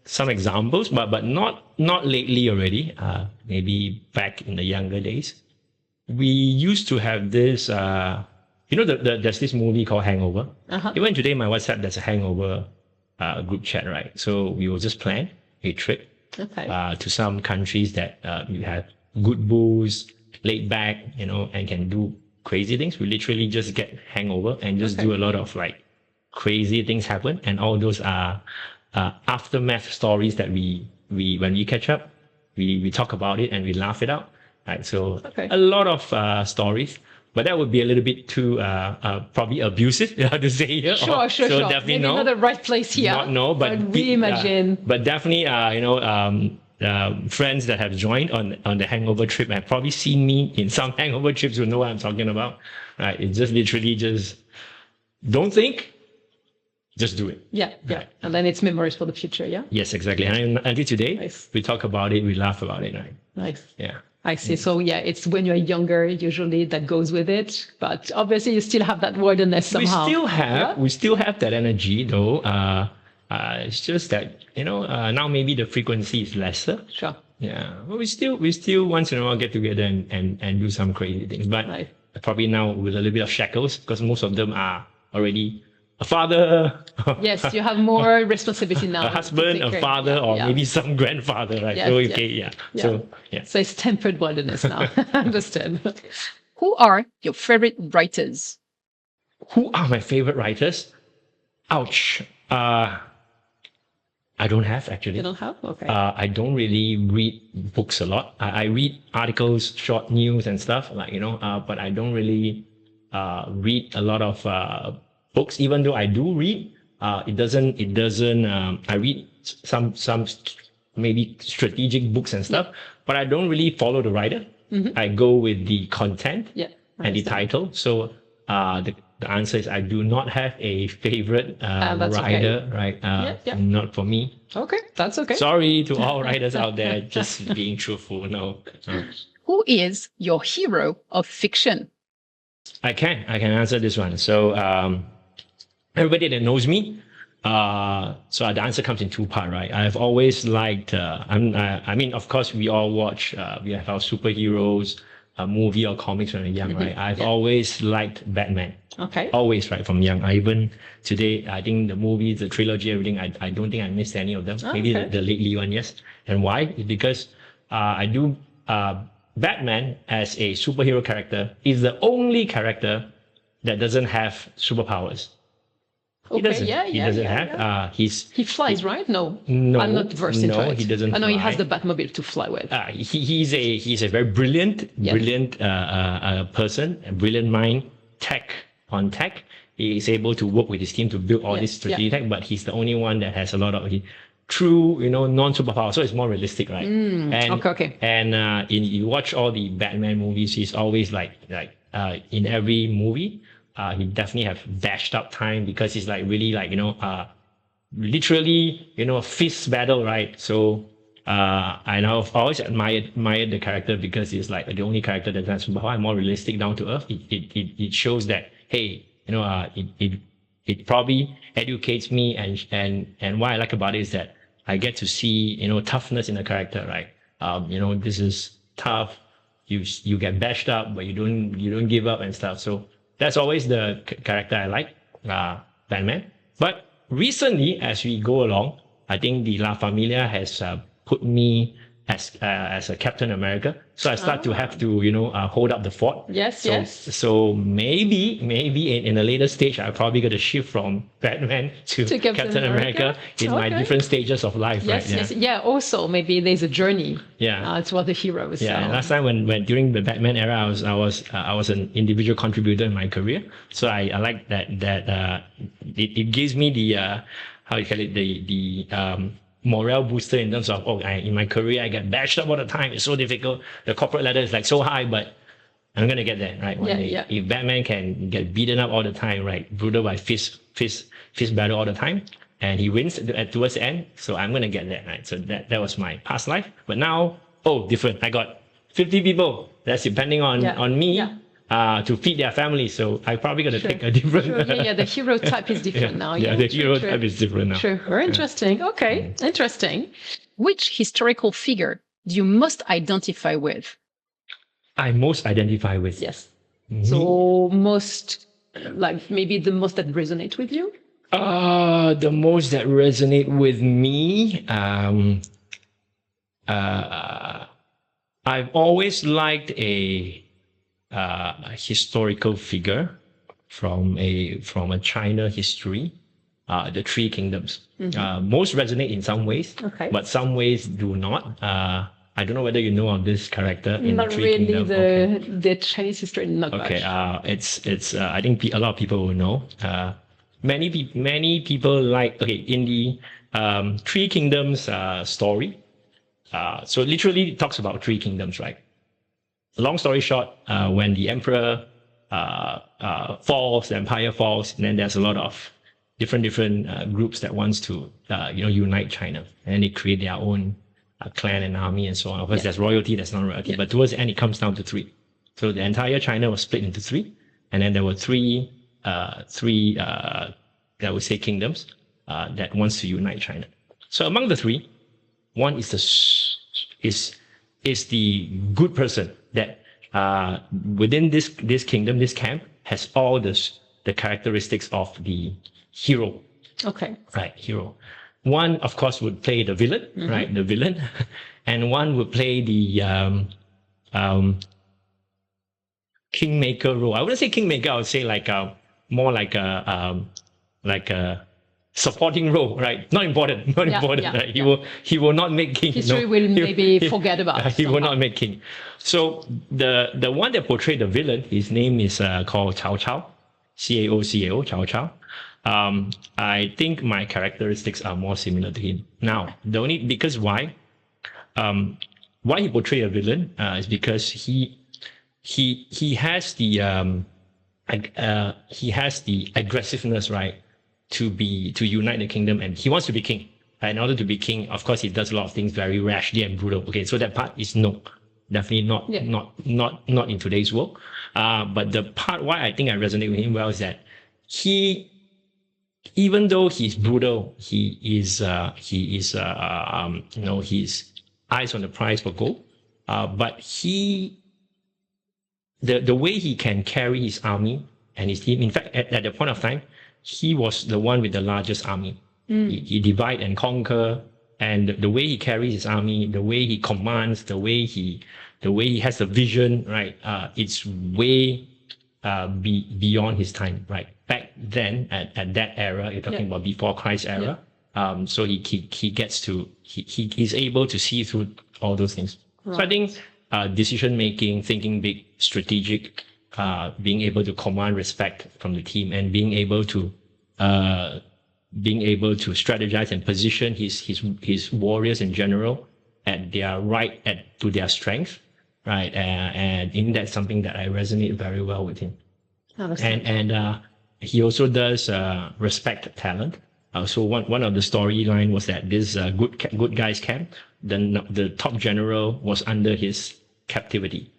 Some examples, but not lately already. Maybe back in the younger days. We used to have this, there's this movie called Hangover. Even today, my WhatsApp, there's a Hangover group chat, right? So we will just plan a trip to some countries that you have good booze, laid back, and can do crazy things. We literally just get hangover and just do a lot of like crazy things happen. And all those are aftermath stories that we when we catch up, we talk about it and we laugh it out. Right, so a lot of stories, but that would be a little bit too probably abusive to say here. Sure. Definitely maybe not the right place here. But reimagine. But definitely, friends that have joined on the hangover trip have probably seen me in some hangover trips who know what I'm talking about. Right, it's just literally just don't think. Just do it. Yeah. And then it's memories for the future, yeah? Yes, exactly. And until today, we talk about it, we laugh about it, right? Nice. Yeah. I see. So it's when you're younger, usually that goes with it. But obviously you still have that wilderness somehow. We still have that energy though. It's just that, now maybe the frequency is lesser. Sure. Yeah. But we still once in a while get together and do some crazy things. But probably now with a little bit of shackles, because most of them are already a father. Yes, you have more responsibility now. A husband, a father, or maybe some grandfather, right? So it's tempered wilderness now. Understand. Who are your favorite writers? Who are my favorite writers? Ouch. I don't have, actually. You don't have? Okay. I don't really read books a lot. I read articles, short news and stuff, but I don't really read a lot of books. Even though I do read, it doesn't. I read some maybe strategic books and stuff, but I don't really follow the writer. I go with the content and the title. So the answer is I do not have a favorite writer, right? Not for me. Okay, that's okay. Sorry to all writers out there, just being truthful. No. Who is your hero of fiction? I can answer this one. So everybody that knows me, so the answer comes in two parts, right? I've always liked. Of course, we all watch. We have our superheroes, a movie or comics when we're young, right? I've always liked Batman. Okay. Always, right, from young. Even today, I think the movies, the trilogy, everything, I don't think I missed any of them. Maybe the lately one, yes. And why? It's because I do Batman as a superhero character is the only character that doesn't have superpowers. He doesn't. He doesn't have. He flies, right? No, I'm not versed into it. No, he doesn't. I know he has the Batmobile to fly with. He's a very brilliant person, a brilliant mind, on tech. He is able to work with his team to build all this strategic tech, but he's the only one that has a lot of true, non-superpower. So it's more realistic, right? And you watch all the Batman movies, he's always like in every movie. He definitely have dashed up time because he's really literally, a fist battle, right? So, and I've always admired the character because he's like the only character that has superpower, more realistic, down to earth. It shows that, hey, it probably educates me, and what I like about it is that I get to see, toughness in the character, right? This is tough. You get bashed up, but you don't give up and stuff. So that's always the character I like, Batman. But recently, as we go along, I think the La Familia has put me as a Captain America. So I start to have to, hold up the fort. Yes, so, yes. So maybe in a later stage, I'm probably going to shift from Batman to Captain America in my different stages of life. Yes, right? yes. Yeah, also maybe there's a journey toward the heroes. Yeah, so. and last time when during the Batman era, I was an individual contributor in my career. So I like that it gives me the how you call it, the morale booster in terms of in my career I get bashed up all the time. It's so difficult. The corporate ladder is like so high, but I'm gonna get there, right? One day. If Batman can get beaten up all the time, right, brutal by fist battle all the time, and he wins towards the end, so I'm gonna get there, right? So that was my past life, but now different. I got 50 people that's depending on me. To feed their family, so I probably got to pick a different. The hero type is different now. The hero type is different now. True. Very interesting. Okay, interesting. Which historical figure do you most identify with? I most identify with. Yes. So most, like maybe the most that resonate with you. The most that resonate with me. I've always liked a historical figure from a China history, the Three Kingdoms. Most resonate in some ways, but some ways do not. I don't know whether you know of this character in the Three Kingdoms. Not really the Chinese history, not much. It's I think a lot of people will know. Many people like in the Three Kingdoms story. So literally it talks about three kingdoms, right? Long story short, when the emperor falls, the empire falls, and then there's a lot of different groups that wants to unite China, and they create their own clan and army and so on. Of course, there's royalty, there's non-royalty, but towards the end it comes down to three. So the entire China was split into three, and then there were three I would say kingdoms that wants to unite China. So among the three, one is the good person that within this kingdom, this camp has all the characteristics of the hero. Okay. Right, hero. One, of course, would play the villain, right? The villain, and one would play the kingmaker role. I wouldn't say kingmaker. I would say more like a supporting role, right? Not important. Right? He will not make king. History will maybe forget about. He will not make king. So the one that portrayed the villain, his name is called Cao Cao, Cao, Cao Cao. I think my characteristics are more similar to him. Now, because why he portrayed a villain is because he has the aggressiveness, right? To unite the kingdom, and he wants to be king. In order to be king, of course, he does a lot of things very rashly and brutal. Okay, so that part is definitely not in today's world. But the part why I think I resonate with him well is that even though he's brutal, he's eyes on the prize for gold. But the way he can carry his army and his team. In fact, at the point of time, he was the one with the largest army. He divide and conquer, and the way he carries his army, the way he commands, the way he has the vision, right? It's way beyond his time, right? Back then, at that era, you're talking about before Christ era. So he's able to see through all those things. Right. So I think decision making, thinking big, strategic, being able to command respect from the team, and being able to strategize and position his warriors in general at their to their strength, right? And in that's something that I resonate very well with him. And he also does respect talent. So one of the storyline was that this good guys camp, the top general was under his captivity,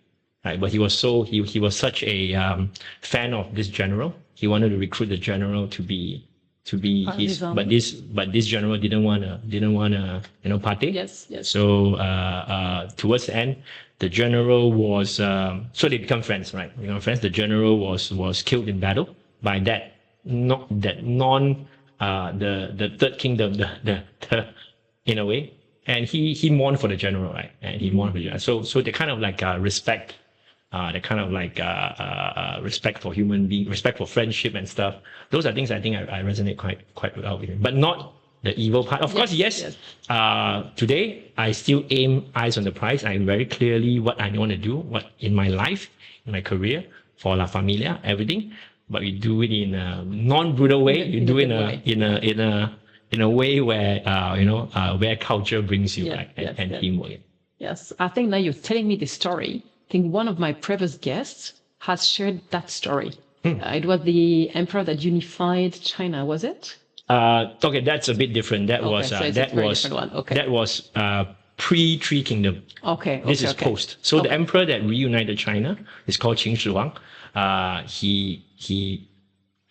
right? But he was such a fan of this general. He wanted to recruit the general to be to be his, but this general didn't wanna partake. Yes. So towards the end, the general was so they become friends, right? The general was killed in battle by the third kingdom, the in a way, and he mourned for the general, right? And he mourned for the general. So they kind of like respect. The kind of like respect for human being, respect for friendship and stuff. Those are things I think I resonate quite well with him. But not the evil part. Of course, yes. Today I still aim eyes on the prize. I am very clearly what I want to do, what in my life, in my career, for La Familia, everything. But we do it in a non-brutal way. You do it in a way where where culture brings you, right? And teamwork. Yes, I think now you're telling me the story. I think one of my previous guests has shared that story. It was the emperor that unified China, was it? Okay, that's a bit different. That was pre-Three Kingdom. Okay. This is post. So the emperor that reunited China is called Qin Shi Huang. He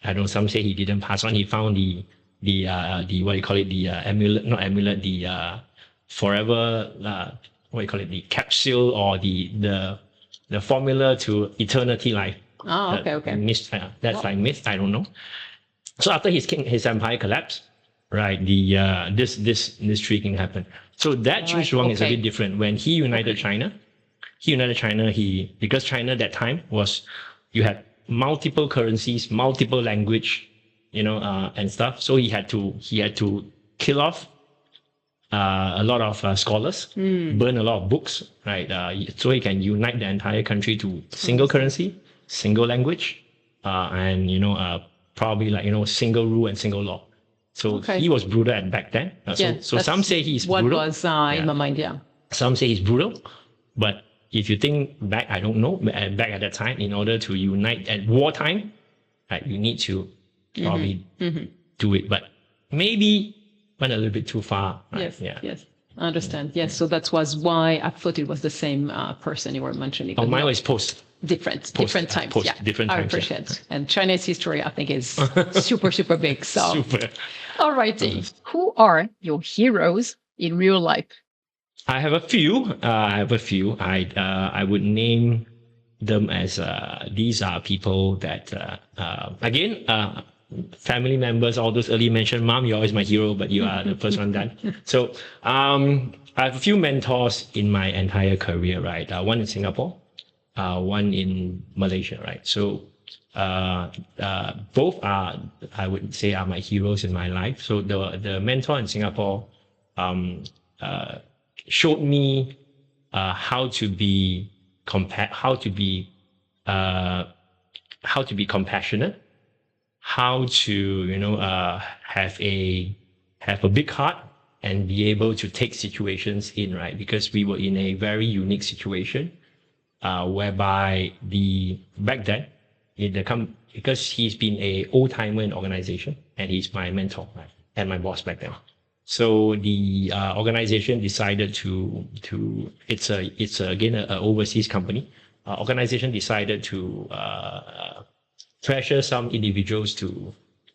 I don't know, some say he didn't pass on. He found the what do you call it, the amulet, not amulet, the forever what do you call it, the capsule or the formula to eternity life. Oh, okay. That's like myth. I don't know. So after his empire collapsed, right? This Three King happened. So that Qin Shi Huang is a bit different. When he united China, because China that time was, you had multiple currencies, multiple language, and stuff. So he had to kill off a lot of scholars, burn a lot of books, right? So he can unite the entire country to single currency, single language, and probably like single rule and single law. So he was brutal back then. So some say he's brutal. What was in my mind, yeah. Some say he's brutal, but if you think back, I don't know, back at that time, in order to unite at wartime, right, you need to probably do it, but maybe went a little bit too far. Right? Yes. I understand. Yes, so that was why I thought it was the same person you were mentioning. Oh, mine was post. Different times. Different times. I appreciate. Yeah. And Chinese history, I think, is super big. So, super. All righty. Who are your heroes in real life? I have a few. I would name them as these are people that again. Family members, all those early mentioned. Mom, you're always my hero, but you are the first one done. So I have a few mentors in my entire career, right? One in Singapore, one in Malaysia, right? So both are, I would say, are my heroes in my life. So the mentor in Singapore showed me how to be compassionate, how to have a big heart and be able to take situations in, right? Because we were in a very unique situation whereby back then because he's been a old timer in organization and he's my mentor, right? And my boss back then. So the organization decided to it's again an overseas company. Organization decided to pressure some individuals to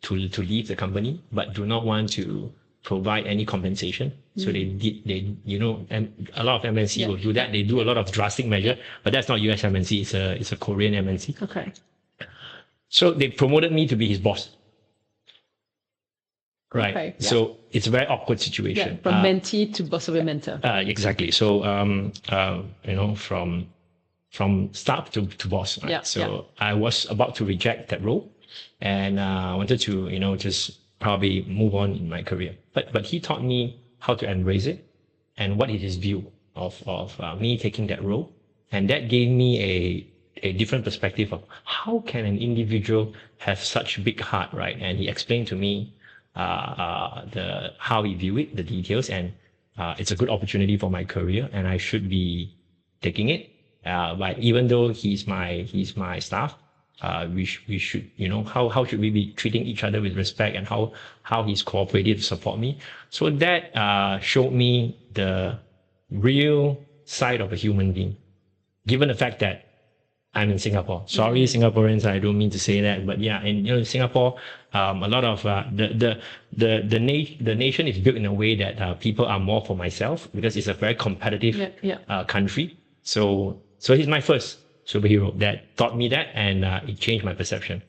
leave the company, but do not want to provide any compensation. So and a lot of MNC will do that. They do a lot of drastic measure, but that's not US MNC. It's a Korean MNC. Okay. So they promoted me to be his boss. Right. Okay, yeah. So it's a very awkward situation. Yeah, from mentee to boss of a mentor. Exactly. So from staff to boss. Right? Yeah, so I was about to reject that role, and I wanted to just probably move on in my career. But he taught me how to embrace it, and what is his view of me taking that role, and that gave me a different perspective of how can an individual have such big heart, right? And he explained to me how he view it, the details, and it's a good opportunity for my career, and I should be taking it. But even though he's my staff, we should, how should we be treating each other with respect, and how he's cooperative to support me. So that showed me the real side of a human being, given the fact that I'm in Singapore. Sorry, Singaporeans, I don't mean to say that, but yeah, in Singapore, a lot of the nation is built in a way that people are more for myself because it's a very competitive country. So he's my first superhero that taught me that, and it changed my perception.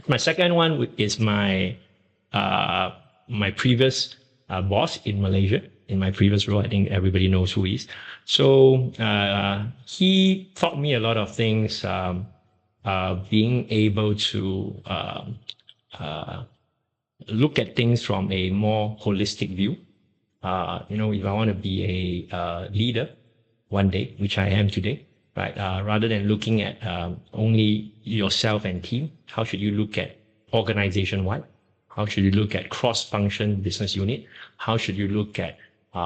My second one is my previous boss in Malaysia. In my previous role, I think everybody knows who he is. So he taught me a lot of things, being able to look at things from a more holistic view. If I want to be a leader one day, which I am today, right? Rather than looking at only yourself and team, how should you look at organization-wide? How should you look at cross-function business unit? How should you look at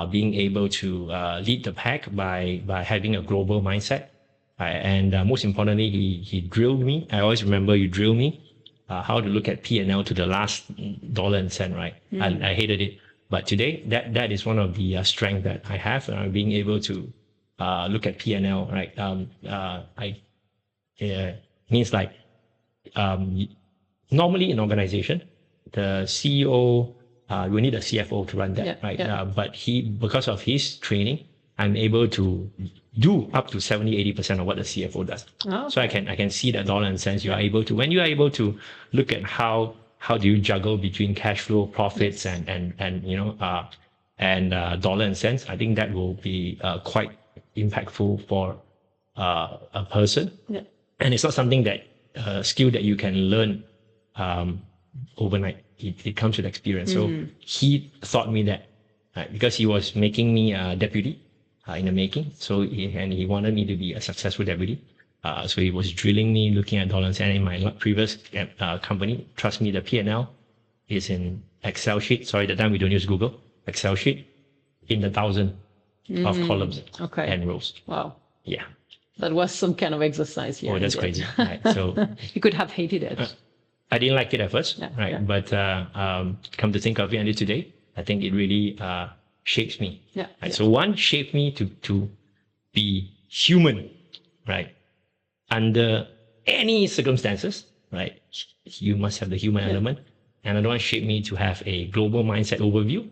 being able to lead the pack by having a global mindset? And most importantly, he drilled me. I always remember you drilled me how to look at P&L to the last dollar and cent, right? I hated it. But today, that is one of the strengths that I have, being able to look at P&L, right? Means like normally in organization, the CEO we need a CFO to run that, right? But because of his training, I'm able to do up to 70-80% of what the CFO does. Oh, okay. So I can see that dollar and cents. You are able to, when you are able to look at how do you juggle between cash flow, profits, and dollar and cents. I think that will be quite impactful for a person. Yeah. And it's not something that skill that you can learn overnight. It comes with experience. So he taught me that because he was making me a deputy in the making. So he wanted me to be a successful deputy. So he was drilling me, looking at dollars. And in my previous company, trust me, the P&L is in Excel sheet. Sorry, at the time we don't use Google. Excel sheet in the 1,000 of columns and rows. Wow. Yeah. That was some kind of exercise here. Oh, that's crazy. Right. So you could have hated it. I didn't like it at first, right? Yeah. But come to think of it, until today, I think it really shapes me. Yeah. Right? Yeah. So one shaped me to be human, right? Under any circumstances, right? You must have the human element. And another one shaped me to have a global mindset overview,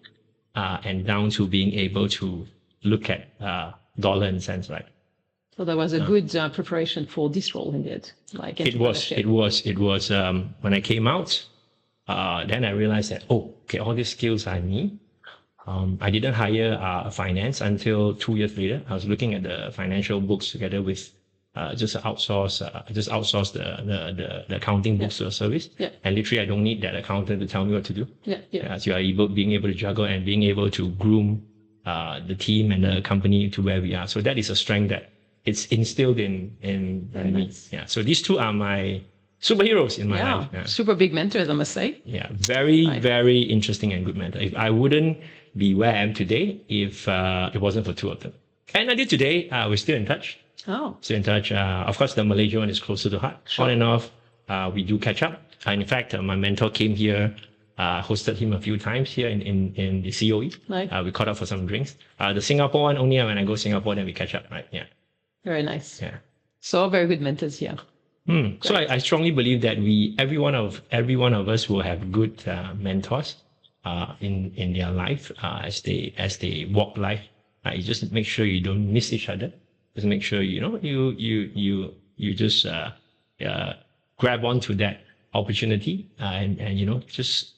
and down to being able to look at dollar and cents, right? So that was a good preparation for this role, indeed. Like it was. When I came out, then I realized that all these skills I need. I didn't hire finance until 2 years later. I was looking at the financial books together with just outsource the accounting books to a service. Yeah. And literally, I don't need that accountant to tell me what to do. So you are being able to juggle and being able to groom the team and the company to where we are. So that is a strength that it's instilled in me. Nice. Yeah. So these two are my superheroes in my life. Yeah. Super big mentors, I must say. Yeah. Very interesting and good mentor. If I wouldn't be where I am today if it wasn't for two of them. And until today, we're still in touch. Oh. Still in touch. Of course, the Malaysia one is closer to heart. Sure. On and off, we do catch up. In fact, my mentor came here, hosted him a few times here in the COE. Nice. We caught up for some drinks. The Singapore one, only when I go to Singapore, then we catch up, right? Yeah. Very nice. Yeah. So very good mentors here. So I strongly believe that every one of us will have good mentors in their life as they walk life. You just make sure you don't miss each other. Just make sure you just grab onto that opportunity and just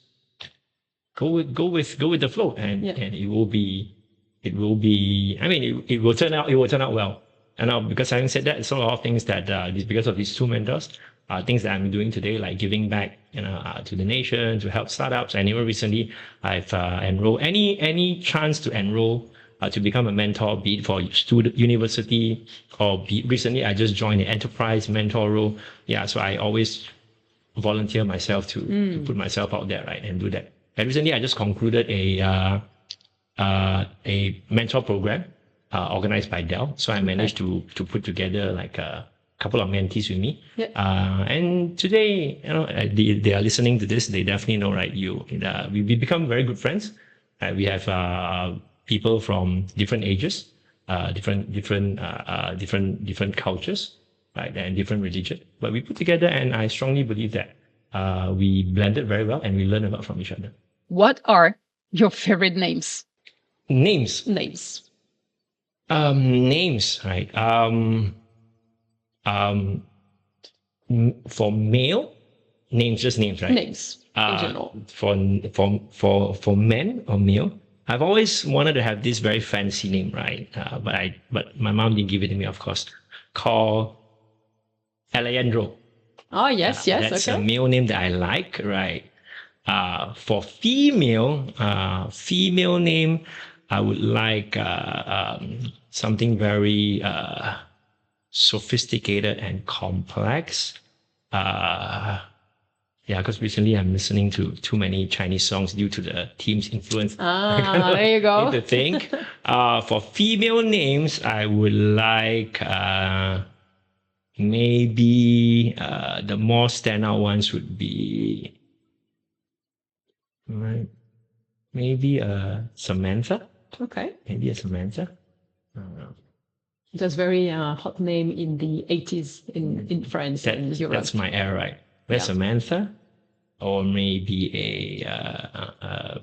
go with the flow and it will be. I mean, it will turn out well. And now, because having said that, it's a lot of things that because of these two mentors, things that I'm doing today, like giving back, to the nation, to help startups. And even recently, I've enrolled any chance to enroll to become a mentor, be it for student university, or recently I just joined the enterprise mentor role. Yeah, so I always volunteer myself to put myself out there, right, and do that. And recently, I just concluded a mentor program organized by Dell. So I managed to put together like a couple of mentees with me. Yeah. And today, they are listening to this. They definitely know, right? We become very good friends. We have people from different ages, different cultures, right? And different religion. But we put together, and I strongly believe that we blended very well and we learn a lot from each other. What are your favorite names? Names. Names. Names, right? For male, names, just names, right? Names in general. For men or male, I've always wanted to have this very fancy name, right? But my mom didn't give it to me, of course. Called Alejandro. Oh, yes, yes, That's okay. a male name that I like, right? For female name, I would like something very sophisticated and complex. Yeah, because recently I'm listening to too many Chinese songs due to the team's influence. There you go. Need to think. For female names, I would like maybe the more standout ones would be maybe Samantha. Okay. Maybe a Samantha. It was very hot name in the 80s in France and Europe. That's my era, right? Where's Samantha? Or maybe a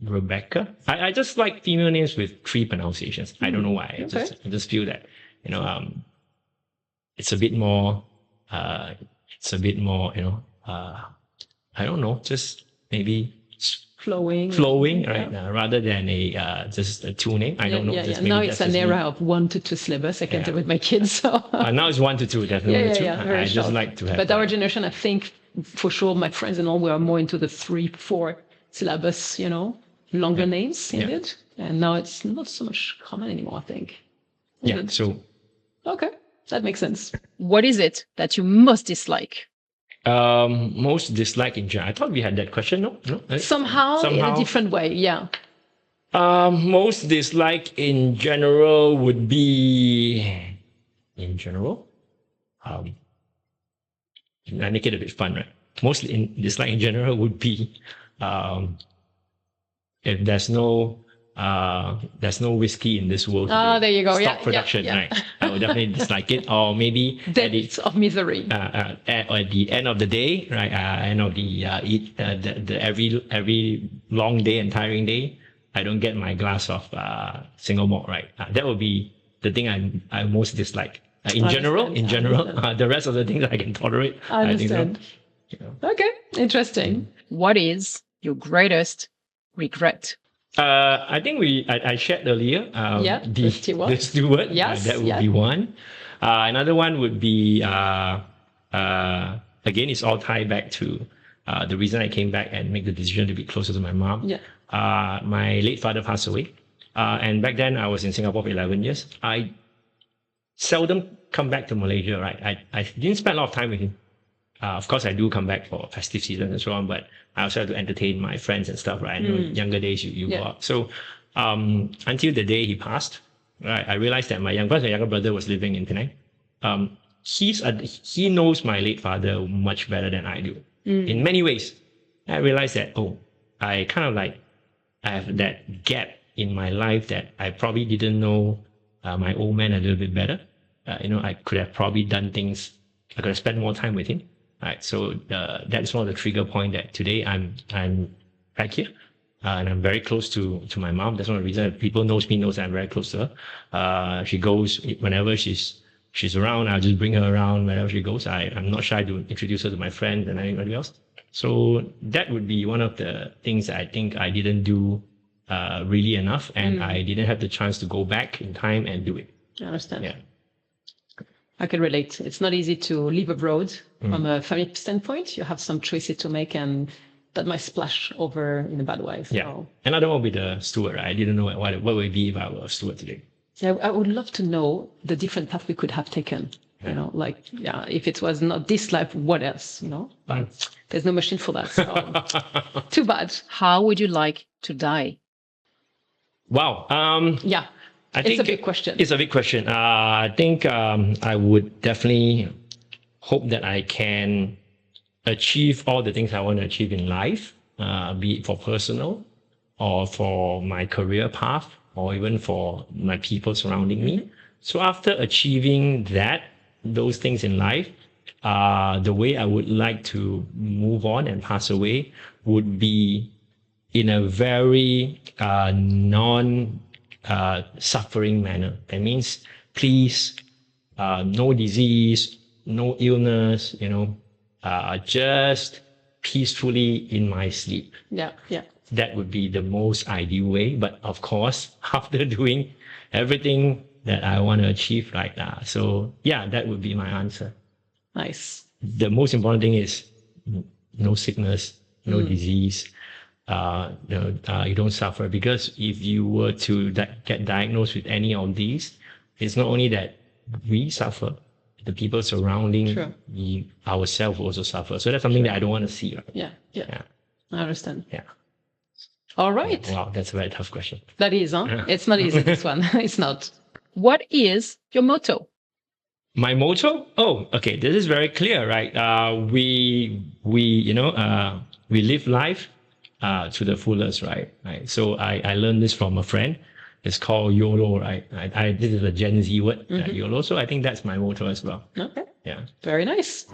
Rebecca. I just like female names with 3 pronunciations. I don't know why. I just feel that, it's a bit more, I don't know, just maybe flowing, right? Rather than just a 2 name. I don't know. Yeah. Now it's an era of 1 to 2 syllables. I can do with my kids. So now it's 1 to 2, definitely. Yeah, I just like to have. But our generation, I think, for sure, my friends and all were more into the 3, 4 syllables, longer names indeed. And now it's not so much common anymore, I think. Yeah. So. Okay, that makes sense. What is it that you most dislike? Most dislike in general. I thought we had that question. No? Somehow in a different way. Yeah. Most dislike in general would be I make it a bit fun, right? Mostly dislike in general would be if there's no whiskey in this world today, there you go. Stop production, right? I would definitely dislike it. Or maybe Depths of misery. At the end of the day, right? End of the every long day and tiring day, I don't get my glass of single malt, right? That would be the thing I most dislike. In general, the rest of the things I can tolerate. I understand. Okay, interesting. What is your greatest regret? I think I shared earlier. The steward. Yes, that would be one. Another one would be again, it's all tied back to the reason I came back and make the decision to be closer to my mom. Yeah. My late father passed away, and back then I was in Singapore for 11 years. I seldom come back to Malaysia. Right, I didn't spend a lot of time with him. Of course, I do come back for festive season and so on, but I also have to entertain my friends and stuff, right? I know younger days you go out. So until the day he passed, right, I realized that my younger brother was living in Penang. He knows my late father much better than I do in many ways. I realized that, I kind of I have that gap in my life that I probably didn't know my old man a little bit better. I could have probably done things. I could have spent more time with him. Right, so that's one of the trigger point that today I'm back here, and I'm very close to my mom. That's one of the reasons people knows that I'm very close to her. She goes whenever she's around. I'll just bring her around wherever she goes. I'm not shy to introduce her to my friends and anybody else. So that would be one of the things that I think I didn't do really enough, and I didn't have the chance to go back in time and do it. I understand. Yeah. I can relate. It's not easy to live abroad from a family standpoint. You have some choices to make, and that might splash over in a bad way. So. Yeah. Another one would be the steward. Right? I didn't know what would it be if I were a steward today. So I would love to know the different path we could have taken. Yeah. If it was not this life, what else? But there's no machine for that. So too bad. How would you like to die? Wow. Yeah. It's a big question. It's a big question. I think I would definitely hope that I can achieve all the things I want to achieve in life, be it for personal or for my career path or even for my people surrounding me. So after achieving that, those things in life, the way I would like to move on and pass away would be in a very non-suffering manner. That means, please, no disease, no illness, just peacefully in my sleep. Yeah, yeah. That would be the most ideal way. But of course, after doing everything that I want to achieve right now. So yeah, that would be my answer. Nice. The most important thing is no sickness, no disease. You don't suffer, because if you were to get diagnosed with any of these, it's not only that we suffer, the people surrounding ourselves also suffer. So that's something that I don't want to see. Right? Yeah. I understand. Yeah. All right. Wow, that's a very tough question. That is, huh? It's not easy, this one. It's not. What is your motto? My motto? Oh, okay. This is very clear, right? We live life to the fullest, right? So I learned this from a friend. It's called YOLO, right? This is a Gen Z word, YOLO. So I think that's my motto as well. Okay. Yeah. Very nice.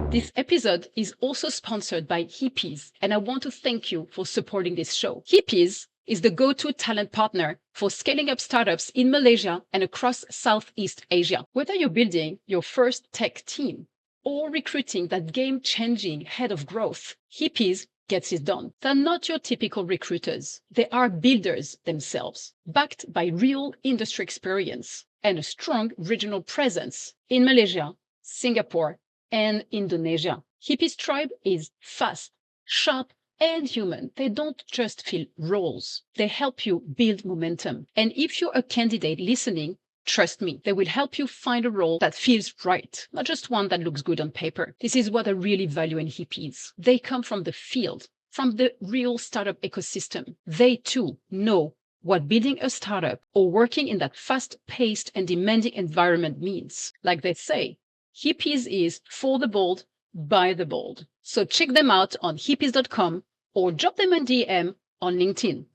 This episode is also sponsored by Hippies, and I want to thank you for supporting this show. Hippies is the go-to talent partner for scaling up startups in Malaysia and across Southeast Asia. Whether you're building your first tech team or recruiting that game-changing head of growth, Hippies gets it done. They're not your typical recruiters. They are builders themselves, backed by real industry experience and a strong regional presence in Malaysia, Singapore, and Indonesia. Hippies Tribe is fast, sharp, and human. They don't just fill roles. They help you build momentum. And if you're a candidate listening, trust me, they will help you find a role that feels right, not just one that looks good on paper. This is what I really value in Hippies. They come from the field, from the real startup ecosystem. They too know what building a startup or working in that fast-paced and demanding environment means. Like they say, Hippies is for the bold, by the bold. So check them out on hippies.com or drop them a DM on LinkedIn.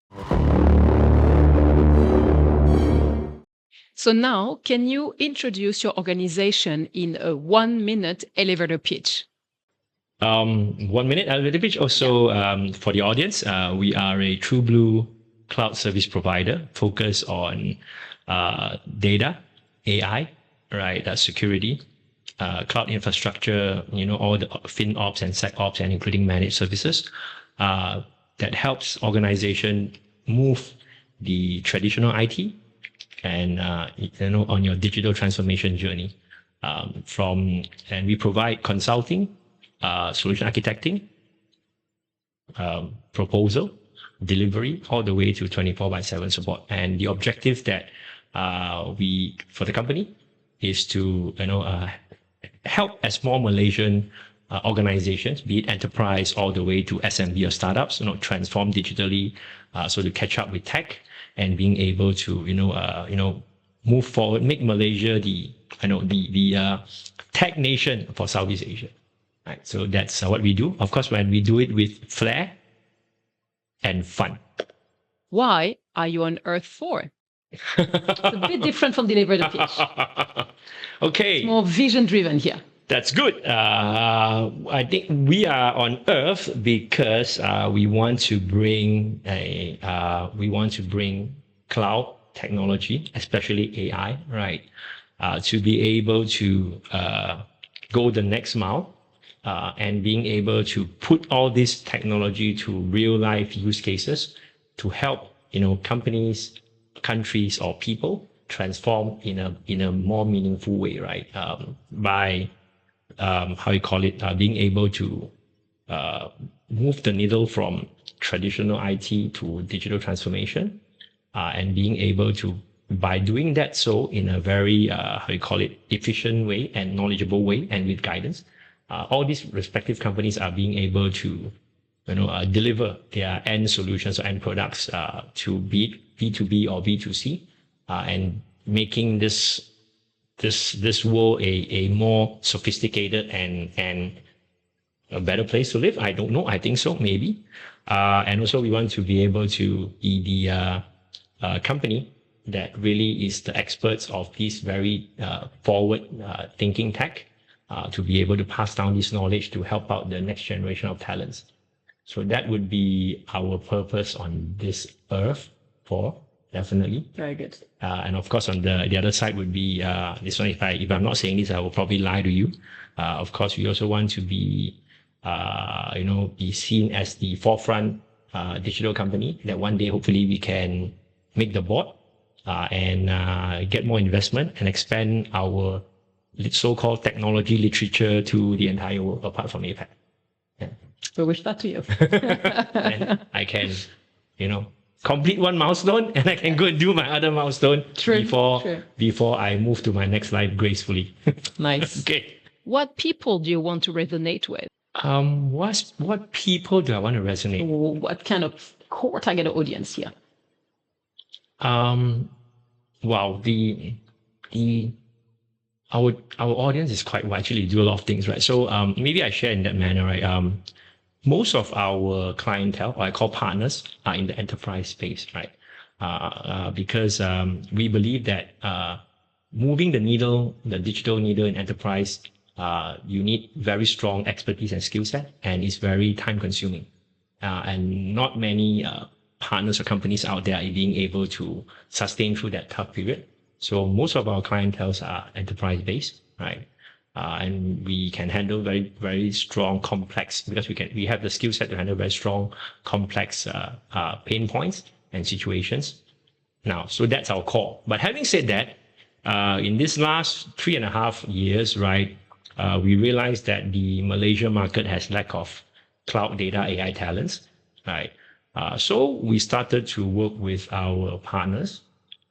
So now, can you introduce your organization in a 1-minute elevator pitch? 1 minute elevator pitch. Also, for the audience, we are a true blue cloud service provider focused on data, AI, right? Security, cloud infrastructure, all the FinOps and SecOps, and including managed services that helps organization move the traditional IT and on your digital transformation journey. And we provide consulting, solution architecting, proposal, delivery, all the way to 24/7 support. And the objective that for the company is to help as small Malaysian organizations, be it enterprise all the way to SMB or startups, transform digitally, so to catch up with tech and being able to move forward, make Malaysia the tech nation for Southeast Asia. Right, so that's what we do. Of course, when we do it with flair and fun. Why are you on Earth for? It's a bit different from the elevator pitch. Okay. It's more vision driven here. That's good. I think we are on Earth because we want to bring cloud technology, especially AI, right, to be able to go the next mile. And being able to put all this technology to real life use cases to help companies, countries, or people transform in a more meaningful way, right? By being able to move the needle from traditional IT to digital transformation, and being able to, by doing that so in a very efficient way and knowledgeable way and with guidance. All these respective companies are being able to, deliver their end solutions or end products to B2B or B2C, and making this world a more sophisticated and a better place to live. I don't know. I think so, maybe. And also, we want to be able to be the company that really is the experts of these very forward thinking tech to be able to pass down this knowledge to help out the next generation of talents. So that would be our purpose on this earth for definitely. Very good. And of course, on the other side would be this one. If I'm not saying this, I will probably lie to you. Of course, we also want to be be seen as the forefront digital company that one day hopefully we can make the board and get more investment and expand our so-called technology literature to the entire world apart from APAC. Yeah. We wish that to you. And I can, complete one milestone and I can go and do my other milestone before I move to my next life gracefully. Nice. Okay. What people do you want to resonate with? What people do I want to resonate? What kind of core target audience here? Wow, our audience is quite wide. Actually, do a lot of things, right? So maybe I share in that manner, right? Most of our clientele, or I call partners, are in the enterprise space, right? Because we believe that moving the needle, the digital needle in enterprise, you need very strong expertise and skill set, and it's very time consuming. And not many partners or companies out there are being able to sustain through that tough period. So most of our clienteles are enterprise based, right? And we can handle very, very strong, complex, because we have the skill set to handle very strong, complex pain points and situations. Now, so that's our core. But having said that, in this last 3.5 years, right, we realized that the Malaysian market has lack of cloud data AI talents, right? So we started to work with our partners,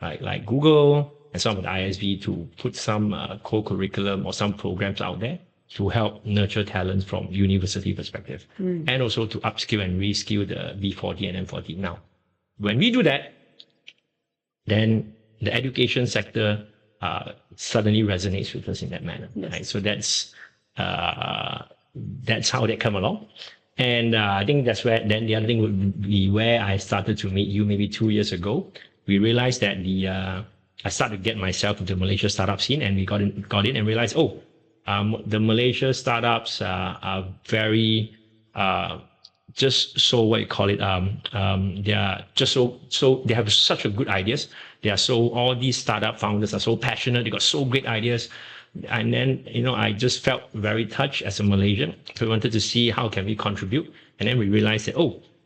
right, like Google and some of the ISV to put some co-curriculum or some programs out there to help nurture talents from university perspective, and also to upskill and reskill the B40 and M40. Now, when we do that, then the education sector suddenly resonates with us in that manner. Yes. Right? So that's how they come along. And I think that's where then the other thing would be where I started to meet you maybe 2 years ago. We realized that I started to get myself into the Malaysia startup scene, and we got in and realized, the Malaysia startups are very just so what you call it. They are just so they have such a good ideas. All these startup founders are so passionate. They got so great ideas. And then, I just felt very touched as a Malaysian. So we wanted to see how can we contribute. And then we realized that,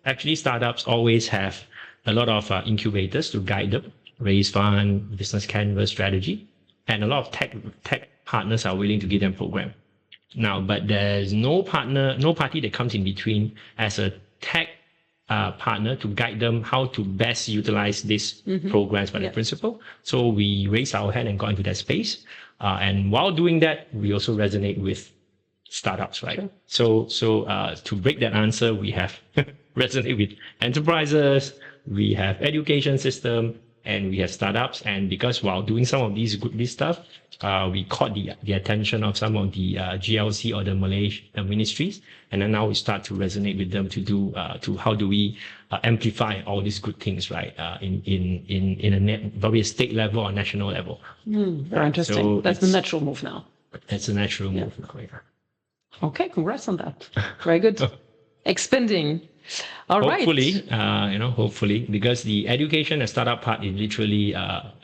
actually startups always have a lot of incubators to guide them, raise fund, business canvas strategy. And a lot of tech partners are willing to give them program. Now, but there's no party that comes in between as a tech partner to guide them how to best utilize these programs by the principal. So we raised our hand and got into that space. And while doing that, we also resonate with startups, right? Sure. So to break that answer, we have resonate with enterprises, we have education system, and we have startups. And because while doing some of this stuff, we caught the attention of some of the GLC or the Malaysian ministries, and then now we start to resonate with them to how do we amplify all these good things, right? In probably a state level or national level. Very interesting. So that's the natural move now. That's a natural move now. Yeah. Okay, congrats on that. Very good. Expanding. All hopefully, right. Hopefully, because the education and startup part is literally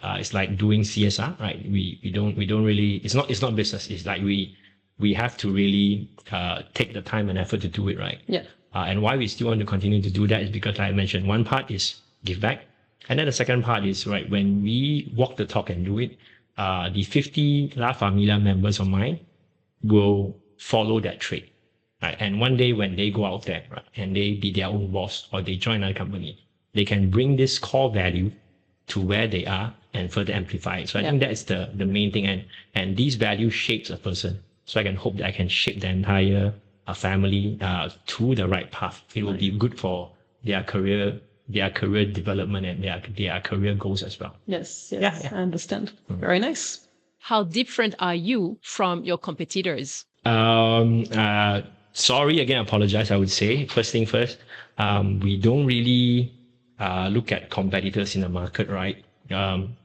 it's like doing CSR, right? We don't really, it's not business. It's like we have to really take the time and effort to do it, right? Yeah. And why we still want to continue to do that is because, like I mentioned, one part is give back, and then the second part is, right, when we walk the talk and do it, the 50 La Familia members of mine will follow that trait. Right. And one day when they go out there, right, and they be their own boss or they join another company, they can bring this core value to where they are and further amplify it. So I think that's the main thing. And these values shapes a person. So I can hope that I can shape the entire family to the right path. It will be good for their career development and their career goals as well. Yes. I understand. Very nice. How different are you from your competitors? Sorry, again, I apologize. I would say, first thing first, we don't really look at competitors in the market, right?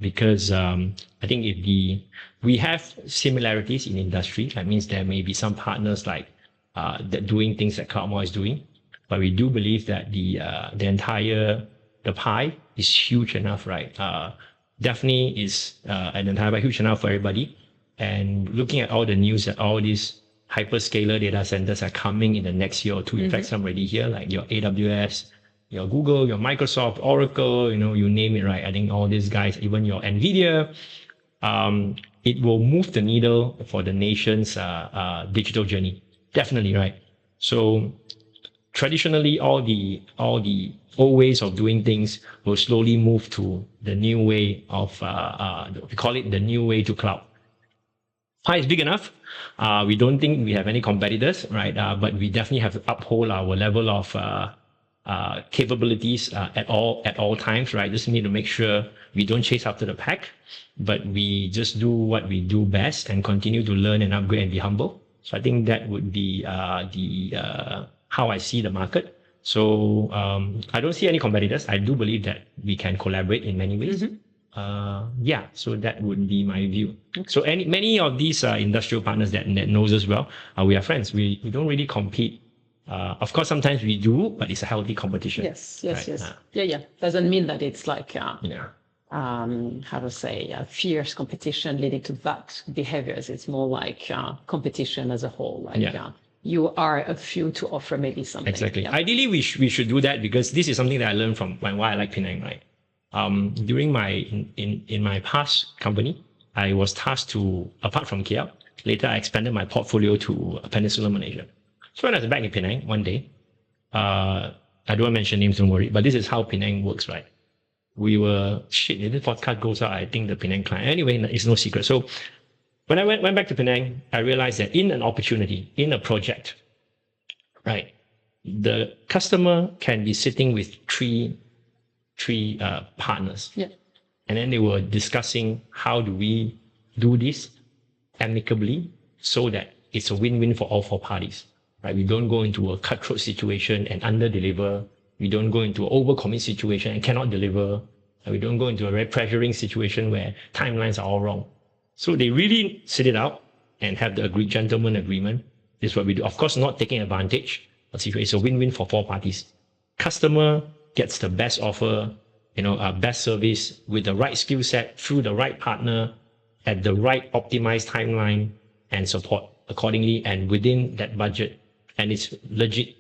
because I think we have similarities in industry. That means there may be some partners like that doing things that CloudMile is doing, but we do believe that the pie is huge enough, right? Definitely is an entire pie huge enough for everybody. And looking at all the news that all these hyperscaler data centers are coming in the next year or two. In fact, some already here, like your AWS, your Google, your Microsoft, Oracle, you name it, right? I think all these guys, even your NVIDIA, it will move the needle for the nation's digital journey. Definitely, right? So traditionally, all the old ways of doing things will slowly move to the new way of, we call it the new way to cloud. Pie is big enough. We don't think we have any competitors, right? But we definitely have to uphold our level of capabilities at all times, right? Just need to make sure we don't chase after the pack, but we just do what we do best and continue to learn and upgrade and be humble. So I think that would be how I see the market. So I don't see any competitors. I do believe that we can collaborate in many ways. So that would be my view. So many of these industrial partners that knows us well, we are friends. We don't really compete. Of course, sometimes we do, but it's a healthy competition. Yes. Right? Yeah. Doesn't mean that it's like, how to say, fierce competition leading to that behaviors. It's more like competition as a whole. You are a few to offer maybe something. Exactly. Yeah. Ideally, we should do that because this is something that I learned from why I like Penang, right? During in my past company, I was tasked to, apart from KL, later I expanded my portfolio to Peninsular Malaysia. So when I was back in Penang one day, I don't want to mention names, don't worry, but this is how Penang works, right? We were, if this podcast goes out, I think the Penang client, anyway, it's no secret. So when I went back to Penang, I realized that in an opportunity, in a project, right, the customer can be sitting with three partners. Yeah. And then they were discussing how do we do this amicably so that it's a win-win for all four parties. Right? We don't go into a cutthroat situation and under-deliver. We don't go into an overcommit situation and cannot deliver. And we don't go into a very pressuring situation where timelines are all wrong. So they really sit it out and have the gentleman agreement. This is what we do. Of course, not taking advantage of the situation. It's a win-win for four parties. Customer gets the best offer, best service with the right skill set through the right partner at the right optimized timeline and support accordingly and within that budget. And it's legit.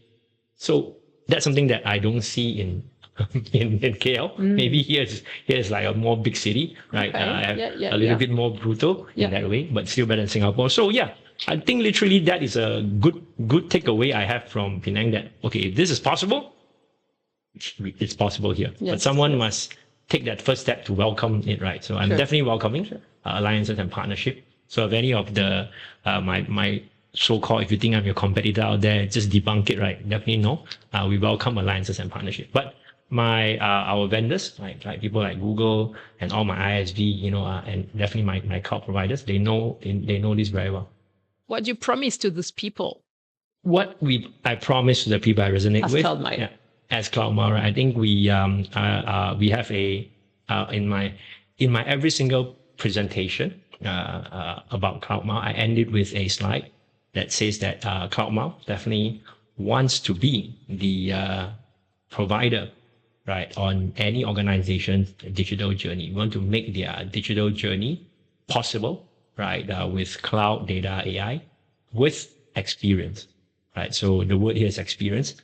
So that's something that I don't see in KL. Maybe here is like a more big city, right? Okay. A little bit more brutal in that way, but still better than Singapore. So yeah, I think literally that is a good takeaway I have from Penang that, okay, if this is possible, it's possible here. Yes. But someone must take that first step to welcome it, right? So I'm definitely welcoming alliances and partnership. So if any of the my so-called, if you think I'm your competitor out there, just debunk it, right? Definitely no. We welcome alliances and partnership. But our vendors, like people like Google and all my ISV, and definitely my cloud providers, they know this very well. What do you promise to those people? I promise to the people I resonate as with. CloudMile. Yeah, as CloudMile, right? I think we have in my every single presentation about CloudMile, I end it with a slide that says that CloudMile definitely wants to be the provider, right, on any organization's digital journey. We want to make their digital journey possible, right, with cloud, data, AI, with experience, right? So the word here is experience.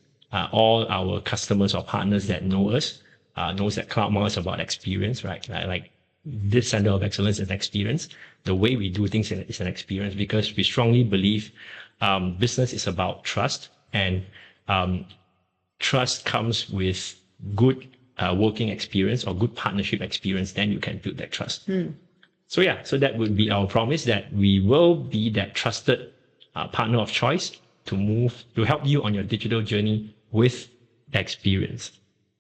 All our customers or partners that know us knows that CloudMile is about experience, right? Like this center of excellence is experience. The way we do things is an experience because we strongly believe business is about trust, and trust comes with good working experience or good partnership experience. Then you can build that trust. So that would be our promise that we will be that trusted partner of choice to help you on your digital journey with experience.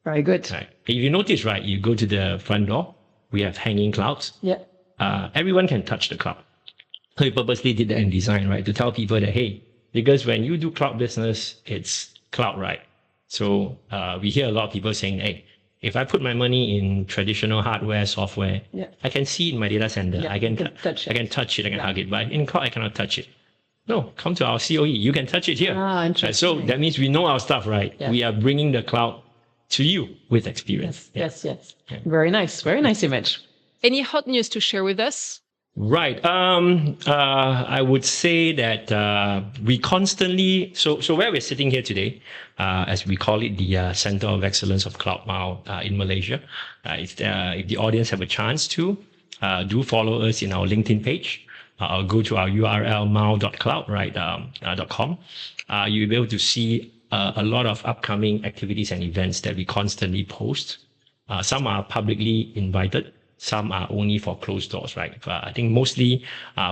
Very good. Right. If you notice, right, you go to the front door, we have hanging clouds. Yeah. Everyone can touch the cloud. So we purposely did that in design, right, to tell people that, hey, because when you do cloud business, it's cloud, right? So we hear a lot of people saying, hey, If I put my money in traditional hardware, software, Yeah. I can see it in my data center. Yeah, I can you can touch it. I can touch it, I can Yeah. hug it. But in cloud, I cannot touch it. No, come to our COE. You can touch it here. Ah, interesting. So that means we know our stuff, right? Yeah. We are bringing the cloud to you with experience. Yes. Very nice. Very nice image. Any hot news to share with us? Right. I would say that we constantly, so where we're sitting here today, as we call it, the Center of Excellence of CloudMile in Malaysia. If the audience have a chance to, do follow us in our LinkedIn page. I'll go to our URL mile.cloud, right, .com. You'll be able to see a lot of upcoming activities and events that we constantly post. Some are publicly invited. Some are only for closed doors, right? I think mostly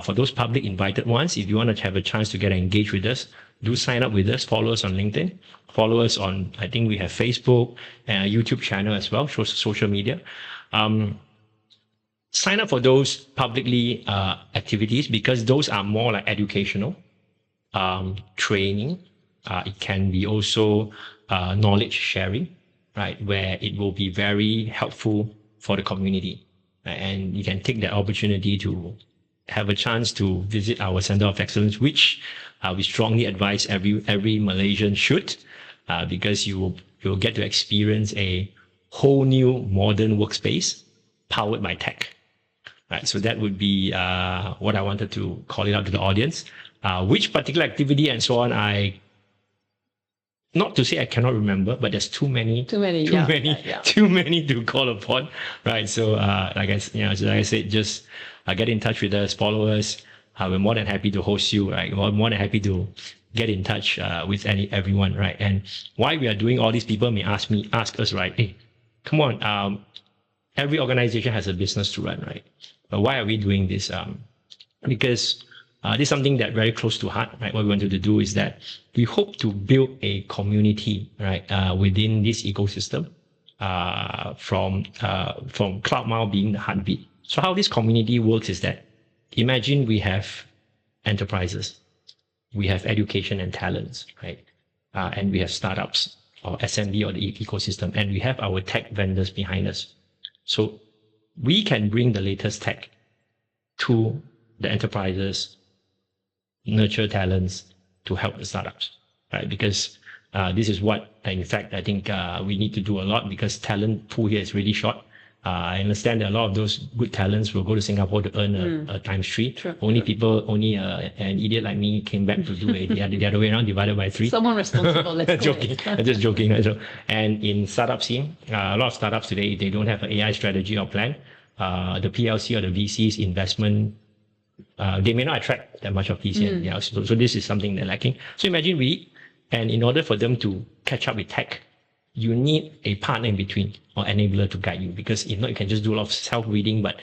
for those public invited ones, if you want to have a chance to get engaged with us, do sign up with us, follow us on LinkedIn, follow us on, I think we have Facebook and YouTube channel as well, social media. Sign up for those publicly activities because those are more like educational, training. It can be also knowledge sharing, right? Where it will be very helpful for the community. And you can take that opportunity to have a chance to visit our Center of Excellence, which we strongly advise every Malaysian should, because you will get to experience a whole new modern workspace powered by tech. Right, so that would be what I wanted to call it out to the audience. Which particular activity and so on, not to say I cannot remember, but there's too many to call upon, right? So, like I said, just get in touch with us, follow us. We're more than happy to host you, right? We're more than happy to get in touch with everyone, right? And why we are doing all these, people may ask us, right? Hey, come on, every organization has a business to run, right? But why are we doing this? Because this is something that very close to heart, right? What we wanted to do is that we hope to build a community, right, within this ecosystem, from CloudMile being the heartbeat. So how this community works is that, imagine we have enterprises, we have education and talents, right, and we have startups or SMB or the ecosystem, and we have our tech vendors behind us. So we can bring the latest tech to the enterprises, nurture talents to help the startups, right? Because this is what, in fact, I think we need to do a lot, because talent pool here is really short. I understand that a lot of those good talents will go to Singapore to earn a times 3. True. Only an idiot like me came back to do the other way around, divided by 3. Someone responsible, let's joking. I'm just joking. And in startup scene, a lot of startups today, they don't have an AI strategy or plan. The PLC or the VC's investment, they may not attract that much of VC. So this is something they're lacking. So imagine and in order for them to catch up with tech, you need a partner in between or enabler to guide you, because if not, you can just do a lot of self-reading, but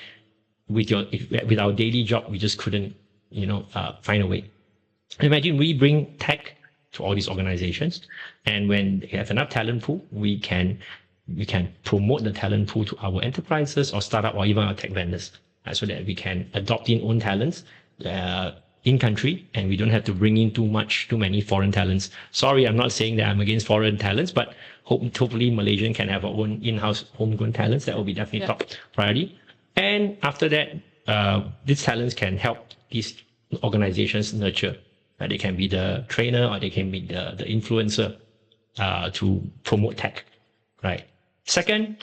with our daily job, we just couldn't, find a way. Imagine we bring tech to all these organizations, and when they have enough talent pool, we can promote the talent pool to our enterprises or startup or even our tech vendors, so that we can adopt in own talents in country, and we don't have to bring in too many foreign talents. Sorry, I'm not saying that I'm against foreign talents, but hopefully Malaysian can have our own in-house homegrown talents. That will be definitely top priority. And after that, these talents can help these organizations nurture. They can be the trainer or they can be the influencer to promote tech, right? Second,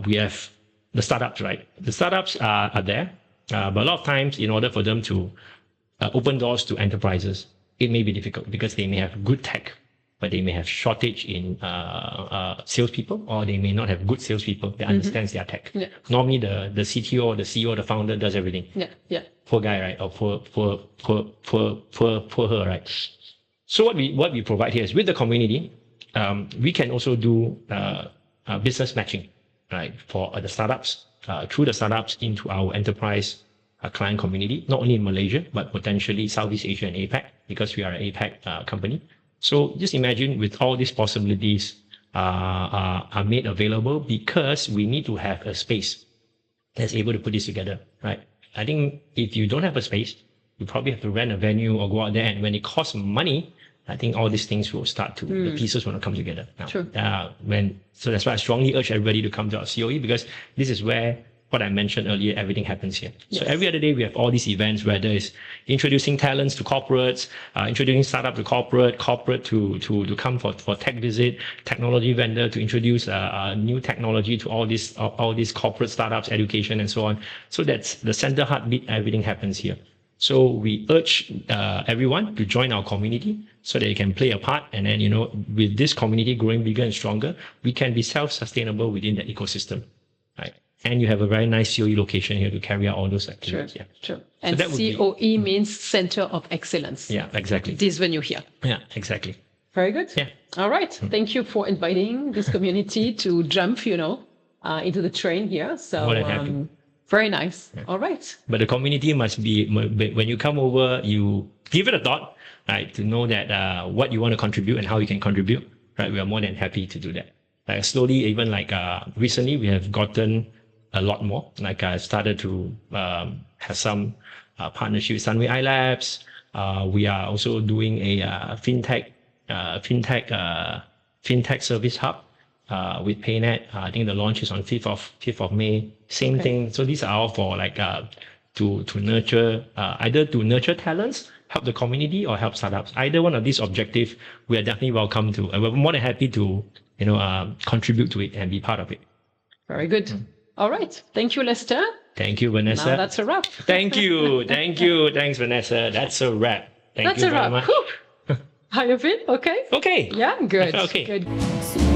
we have the startups, right? The startups are there, but a lot of times, in order for them to open doors to enterprises, it may be difficult because they may have good tech, but they may have shortage in salespeople, or they may not have good salespeople that understands their tech. Yeah. Normally, the CTO or the CEO or the founder does everything. Yeah. Poor guy, right? Or poor her, right? So what we provide here is, with the community, we can also do business matching, right, for the startups, through the startups into our enterprise client community, not only in Malaysia, but potentially Southeast Asia and APAC, because we are an APAC company. So just imagine, with all these possibilities are made available, because we need to have a space that's able to put this together, right? I think if you don't have a space, you probably have to rent a venue or go out there, and when it costs money, I think all these things will start to, the pieces will come together. Now, True. So that's why I strongly urge everybody to come to our COE, because this is where, what I mentioned earlier, everything happens here. So every other day we have all these events, whether it's introducing talents to corporates, introducing startup to corporate to come for tech visit, technology vendor to introduce new technology to all these corporate startups, education and so on. So that's the center heartbeat. Everything happens here. So we urge everyone to join our community so that you can play a part. And then, with this community growing bigger and stronger, we can be self-sustainable within the ecosystem, right? And you have a very nice COE location here to carry out all those activities. Sure, Yeah. sure. And that would be- COE means Center of Excellence. Yeah, exactly. This when you're here. Yeah, exactly. Very good. Yeah. All right. Thank you for inviting this community to jump, into the train here. So More than happy. very nice. All right. But the community must be, when you come over, you give it a thought, right, to know that what you want to contribute and how you can contribute, right? We are more than happy to do that. Like slowly, even recently, we have gotten a lot more. Like I started to have some partnership with Sunway iLabs. We are also doing a fintech service hub with PayNet. I think the launch is on 5th of May. Same thing. So these are all for to nurture, either to nurture talents, help the community, or help startups. Either one of these objectives, we are definitely welcome to. We're more than happy to contribute to it and be part of it. Very good. All right. Thank you, Lester. Thank you, Vanessa. Now that's a wrap. Thank you. Thanks, Vanessa. That's a wrap. Thank That's you a very wrap. much. Whew. How you feel? Okay? Okay. Yeah, good. Okay. Good. Super